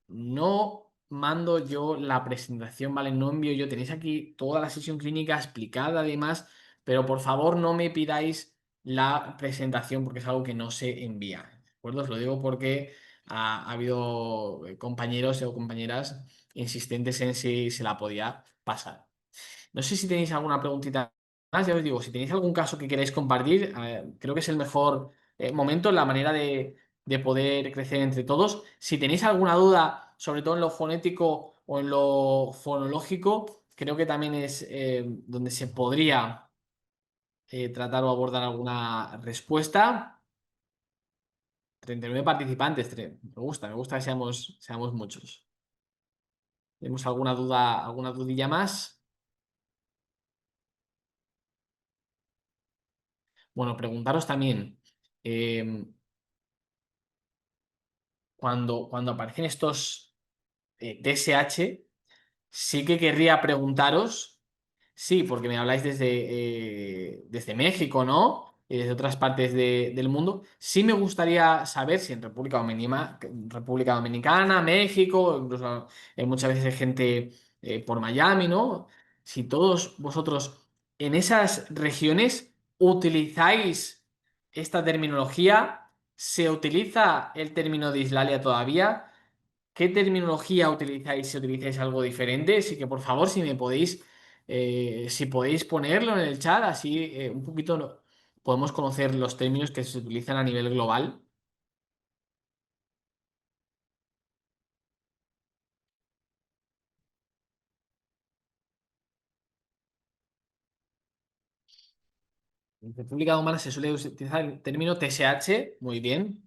No mando yo la presentación, ¿vale? No envío yo. Tenéis aquí toda la sesión clínica explicada además, pero por favor no me pidáis la presentación porque es algo que no se envía. ¿De acuerdo? Os lo digo porque ha habido compañeros o compañeras insistentes en si se la podía pasar. No sé si tenéis alguna preguntita más, ya os digo, si tenéis algún caso que queráis compartir, creo que es el mejor momento, la manera de poder crecer entre todos. Si tenéis alguna duda, sobre todo en lo fonético o en lo fonológico, creo que también es donde se podría tratar o abordar alguna respuesta. 39 participantes, me gusta que seamos muchos. ¿Tenemos alguna duda, alguna dudilla más? Bueno, preguntaros también. eh, cuando aparecen estos TSH, sí que querría preguntaros, sí, porque me habláis desde México, ¿no? Y desde otras partes del mundo. Sí me gustaría saber si en República Dominicana, México, incluso muchas veces hay gente por Miami, ¿no? Si todos vosotros en esas regiones utilizáis esta terminología, ¿se utiliza el término de Islalia todavía? ¿Qué terminología utilizáis? Si utilizáis algo diferente, así que por favor, si me podéis, si podéis ponerlo en el chat, así un poquito podemos conocer los términos que se utilizan a nivel global. En República Humana se suele utilizar el término TSH, muy bien,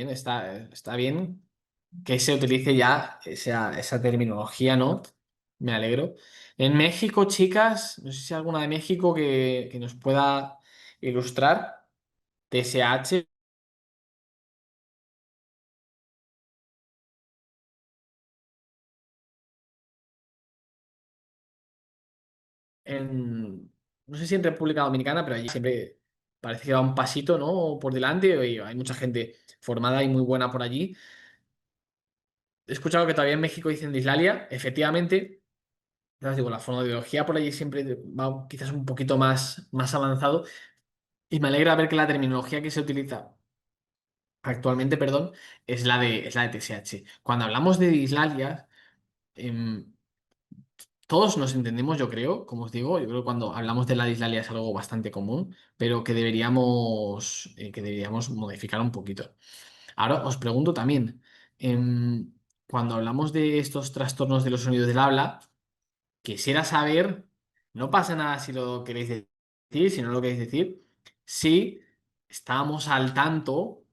está bien que se utilice ya esa terminología, ¿no? Me alegro. En México, chicas, no sé si hay alguna de México que nos pueda ilustrar. TSH. No sé si en República Dominicana, pero allí siempre parece que va un pasito, ¿no? Por delante y hay mucha gente formada y muy buena por allí. He escuchado que todavía en México dicen dislalia, efectivamente. Ya os digo, la fonoaudiología por allí siempre va quizás un poquito más avanzado y me alegra ver que la terminología que se utiliza actualmente, perdón, es la de TSH. Cuando hablamos de dislalia, em, todos nos entendemos, yo creo, como os digo, yo creo que cuando hablamos de la dislalia es algo bastante común, pero que deberíamos modificar un poquito. Ahora os pregunto también, em, cuando hablamos de estos trastornos de los sonidos del habla, quisiera saber, no pasa nada si lo queréis decir, si no lo queréis decir, si estábamos al tanto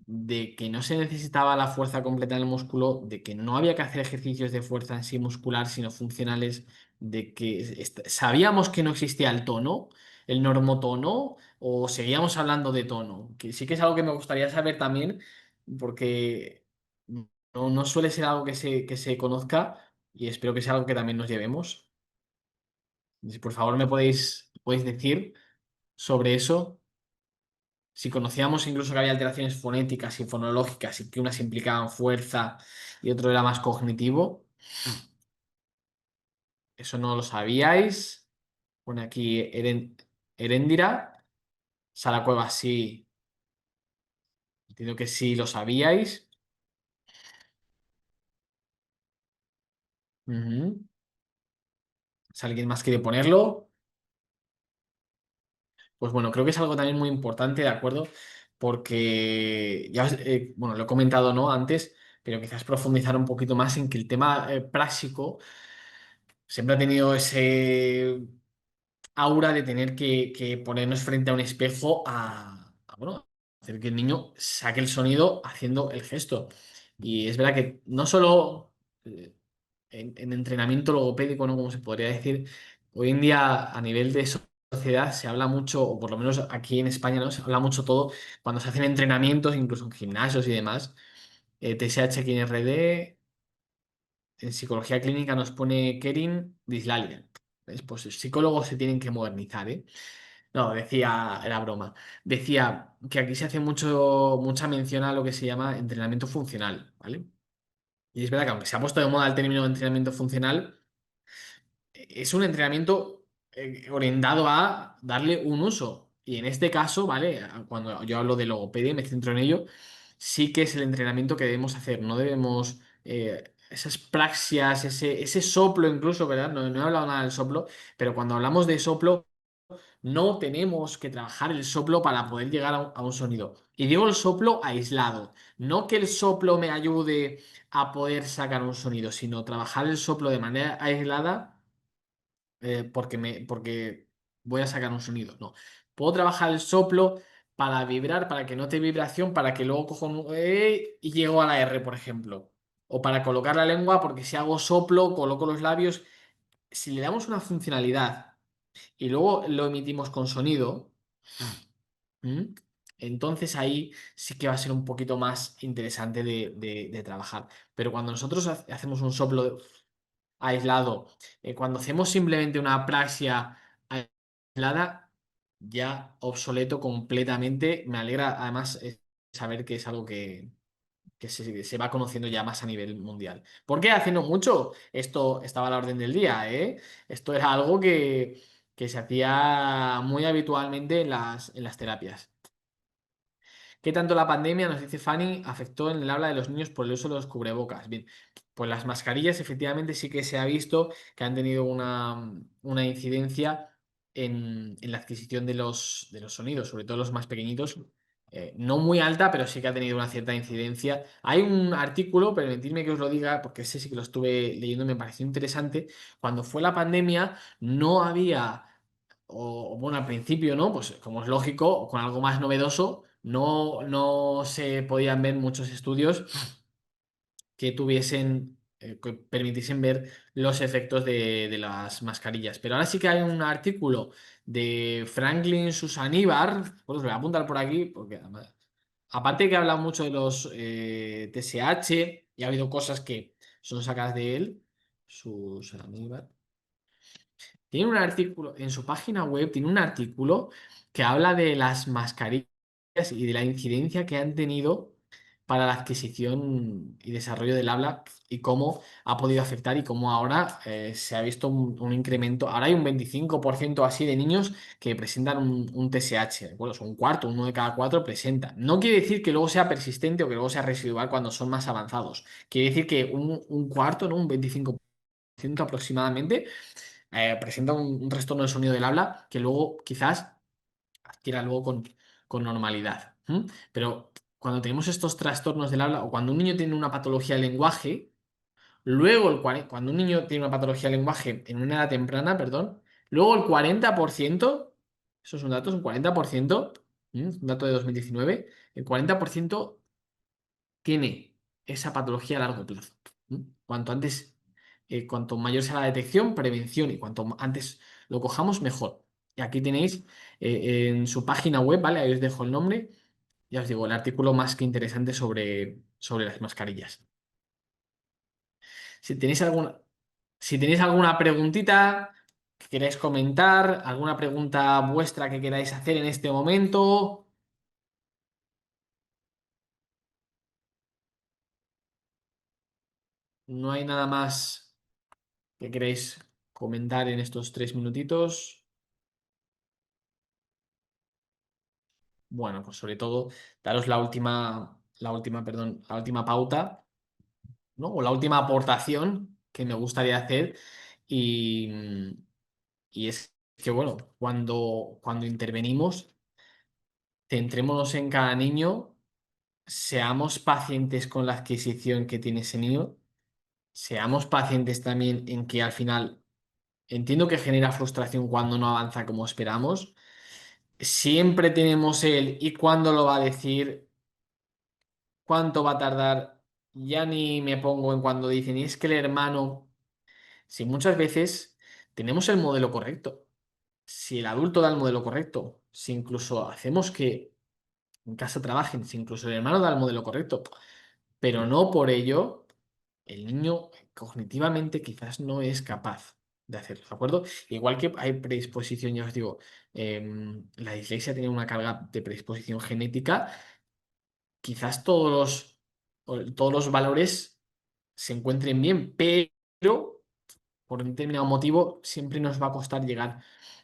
de que no se necesitaba la fuerza completa en el músculo, de que no había que hacer ejercicios de fuerza en sí muscular, sino funcionales, de que sabíamos que no existía el tono, el normotono, o seguíamos hablando de tono, que sí que es algo que me gustaría saber también, porque no suele ser algo que se conozca y espero que sea algo que también nos llevemos. Si por favor me podéis decir sobre eso. Si conocíamos incluso que había alteraciones fonéticas y fonológicas y que unas implicaban fuerza y otro era más cognitivo, eso no lo sabíais. Pone aquí Heréndira. Sara Cuevas, sí, entiendo que sí lo sabíais. Ujú. Si alguien más quiere ponerlo, pues bueno, creo que es algo también muy importante, ¿de acuerdo? Porque ya, bueno, lo he comentado, ¿no? Antes, pero quizás profundizar un poquito más en que el tema práctico siempre ha tenido ese aura de tener que ponernos frente a un espejo bueno, hacer que el niño saque el sonido haciendo el gesto. Y es verdad que no solo en entrenamiento logopédico, ¿no? Como se podría decir, hoy en día a nivel de sociedad se habla mucho, o por lo menos aquí en España, ¿no? Se habla mucho todo cuando se hacen entrenamientos, incluso en gimnasios y demás. TSH aquí en RD, en psicología clínica nos pone Kerin Dislalia. ¿Ves? Pues los psicólogos se tienen que modernizar, ¿eh? No, decía, era broma. Decía que aquí se hace mucha mención a lo que se llama entrenamiento funcional, ¿vale? Y es verdad que aunque se ha puesto de moda el término de entrenamiento funcional, es un entrenamiento orientado a darle un uso. Y en este caso, ¿vale? Cuando yo hablo de logopedia y me centro en ello, sí que es el entrenamiento que debemos hacer. No debemos, esas praxias, ese soplo incluso, ¿verdad? No he hablado nada del soplo, pero cuando hablamos de soplo, no tenemos que trabajar el soplo para poder llegar a un sonido. Y digo el soplo aislado, no que el soplo me ayude a poder sacar un sonido, sino trabajar el soplo de manera aislada porque voy a sacar un sonido. No. Puedo trabajar el soplo para vibrar, para que note vibración, para que luego cojo y llego a la R, por ejemplo. O para colocar la lengua, porque si hago soplo, coloco los labios. Si le damos una funcionalidad y luego lo emitimos con sonido, ¿m? Entonces ahí sí que va a ser un poquito más interesante de trabajar. Pero cuando nosotros hacemos un soplo aislado, cuando hacemos simplemente una praxia aislada, ya obsoleto completamente. Me alegra además saber que es algo que se va conociendo ya más a nivel mundial. Porque hace no mucho esto estaba a la orden del día, ¿eh? Esto era algo que se hacía muy habitualmente en las terapias. ¿Qué tanto la pandemia, nos dice Fanny, afectó en el habla de los niños por el uso de los cubrebocas? Bien, pues las mascarillas efectivamente sí que se ha visto que han tenido una incidencia en la adquisición de los sonidos, sobre todo los más pequeñitos. No muy alta, pero sí que ha tenido una cierta incidencia. Hay un artículo, permitidme que os lo diga, porque ese sí que lo estuve leyendo y me pareció interesante. Cuando fue la pandemia, no había bueno, al principio, ¿no? Pues como es lógico, con algo más novedoso, no se podían ver muchos estudios que tuviesen, que permitiesen ver los efectos de las mascarillas. Pero ahora sí que hay un artículo de Franklin Susaníbar, pues os voy a apuntar por aquí, porque además, aparte que habla mucho de los TSH, y ha habido cosas que son sacadas de él, Susaníbar. Tiene un artículo, en su página web, tiene un artículo que habla de las mascarillas y de la incidencia que han tenido para la adquisición y desarrollo del habla y cómo ha podido afectar y cómo ahora se ha visto un incremento. Ahora hay un 25% así de niños que presentan un TSH, bueno, es un cuarto, uno de cada cuatro presenta. No quiere decir que luego sea persistente o que luego sea residual cuando son más avanzados. Quiere decir que un cuarto, ¿no? Un 25% aproximadamente presenta un trastorno del sonido del habla que luego quizás adquiera luego con normalidad. ¿M? Pero cuando tenemos estos trastornos del habla o cuando un niño tiene una patología del lenguaje, Luego, cuando un niño tiene una patología del lenguaje en una edad temprana, perdón, luego el 40%, eso es un dato, es un 40%, un dato de 2019, el 40% tiene esa patología a largo plazo. Cuanto antes, cuanto mayor sea la detección, prevención y cuanto antes lo cojamos, mejor. Y aquí tenéis en su página web, ¿vale? Ahí os dejo el nombre. Ya os digo, el artículo más que interesante sobre las mascarillas. Si tenéis alguna, si tenéis alguna preguntita que queráis comentar, alguna pregunta vuestra que queráis hacer en este momento, no hay nada más que queráis comentar en estos 3 minutitos. Bueno, pues sobre todo daros perdón, la última pauta, ¿no? O la última aportación que me gustaría hacer y, y es que, bueno, cuando intervenimos, centrémonos en cada niño, seamos pacientes con la adquisición que tiene ese niño, seamos pacientes también en que al final entiendo que genera frustración cuando no avanza como esperamos. Siempre tenemos el y cuándo lo va a decir, cuánto va a tardar. Ya ni me pongo en cuando dicen, y es que el hermano, si muchas veces tenemos el modelo correcto, si el adulto da el modelo correcto, si incluso hacemos que en casa trabajen, si incluso el hermano da el modelo correcto, pero no por ello, el niño cognitivamente quizás no es capaz de hacerlo, ¿de acuerdo? Igual que hay predisposición, ya os digo, la dislexia tiene una carga de predisposición genética, quizás todos los valores se encuentren bien, pero por un determinado motivo siempre nos va a costar llegar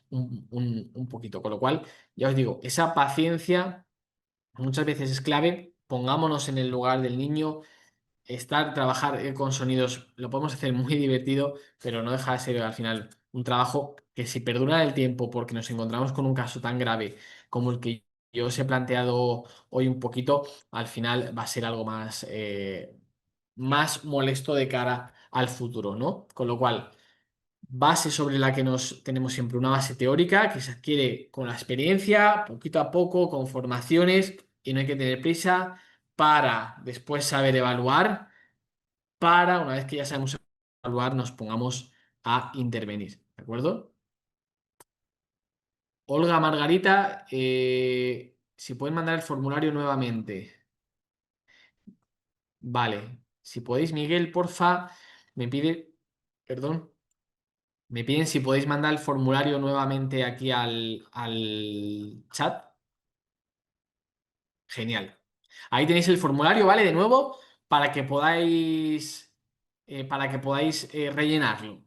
un poquito. Con lo cual, ya os digo, esa paciencia muchas veces es clave. Pongámonos en el lugar del niño. Trabajar con sonidos lo podemos hacer muy divertido, pero no deja de ser al final un trabajo que si perdura el tiempo porque nos encontramos con un caso tan grave como el que yo os he planteado hoy un poquito, al final va a ser algo más molesto de cara al futuro, ¿no? Con lo cual, base sobre la que nos tenemos siempre una base teórica que se adquiere con la experiencia, poquito a poco, con formaciones, y no hay que tener prisa para después saber evaluar para, una vez que ya sabemos evaluar, nos pongamos a intervenir. ¿De acuerdo? Olga, Margarita, si pueden mandar el formulario nuevamente. Vale. Si podéis, Miguel, porfa, me pide, perdón, me piden si podéis mandar el formulario nuevamente aquí al chat. Genial. Ahí tenéis el formulario, ¿vale? De nuevo, para que podáis rellenarlo.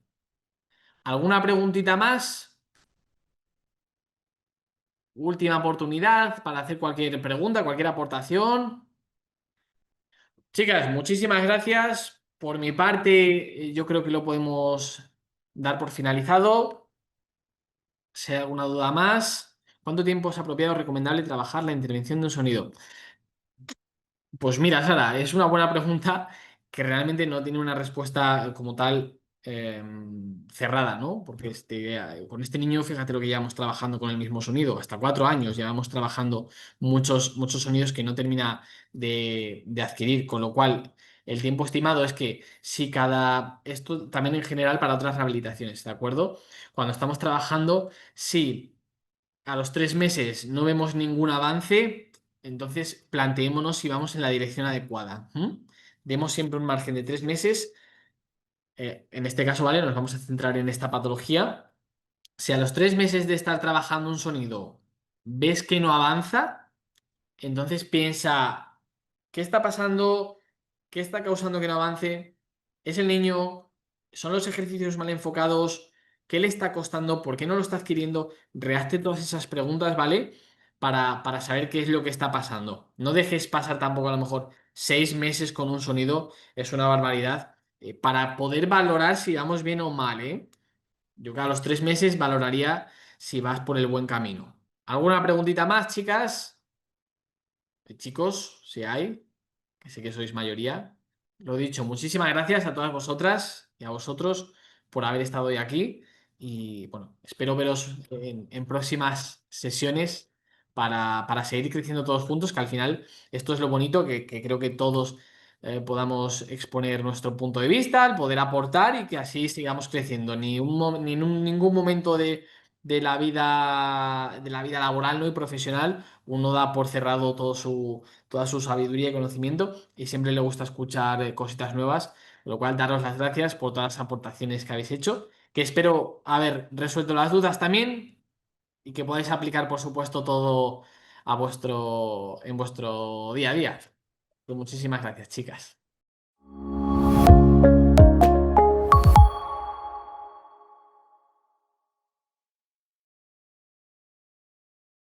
¿Alguna preguntita más? Última oportunidad para hacer cualquier pregunta, cualquier aportación. Chicas, muchísimas gracias. Por mi parte, yo creo que lo podemos dar por finalizado. Si hay alguna duda más, ¿cuánto tiempo es apropiado o recomendable trabajar la intervención de un sonido? Pues mira, Sara, es una buena pregunta que realmente no tiene una respuesta como tal cerrada, ¿no? Porque con este niño, fíjate lo que llevamos trabajando con el mismo sonido, hasta 4 años llevamos trabajando muchos sonidos que no termina de adquirir, con lo cual el tiempo estimado es que si esto también en general para otras rehabilitaciones, ¿de acuerdo? Cuando estamos trabajando, si a los 3 meses no vemos ningún avance, entonces planteémonos si vamos en la dirección adecuada. Demos siempre un margen de 3 meses. En este caso, ¿vale? Nos vamos a centrar en esta patología. Si a los 3 meses de estar trabajando un sonido ves que no avanza, entonces piensa, ¿qué está pasando? ¿Qué está causando que no avance? ¿Es el niño? ¿Son los ejercicios mal enfocados? ¿Qué le está costando? ¿Por qué no lo está adquiriendo? Rehazte todas esas preguntas, ¿vale? Para saber qué es lo que está pasando. No dejes pasar tampoco a lo mejor 6 meses con un sonido, es una barbaridad, para poder valorar si vamos bien o mal, ¿eh? Yo que a los 3 meses valoraría si vas por el buen camino. ¿Alguna preguntita más, chicas? Chicos, si hay, que sé que sois mayoría. Lo dicho, muchísimas gracias a todas vosotras y a vosotros por haber estado hoy aquí. Y bueno, espero veros en próximas sesiones para seguir creciendo todos juntos, que al final esto es lo bonito, que creo que todos podamos exponer nuestro punto de vista, el poder aportar y que así sigamos creciendo. Ni en ningún momento de la vida laboral, ¿no? y profesional uno da por cerrado toda su sabiduría y conocimiento y siempre le gusta escuchar cositas nuevas, con lo cual daros las gracias por todas las aportaciones que habéis hecho, que espero haber resuelto las dudas también y que podáis aplicar, por supuesto, todo en vuestro día a día. Pues muchísimas gracias, chicas.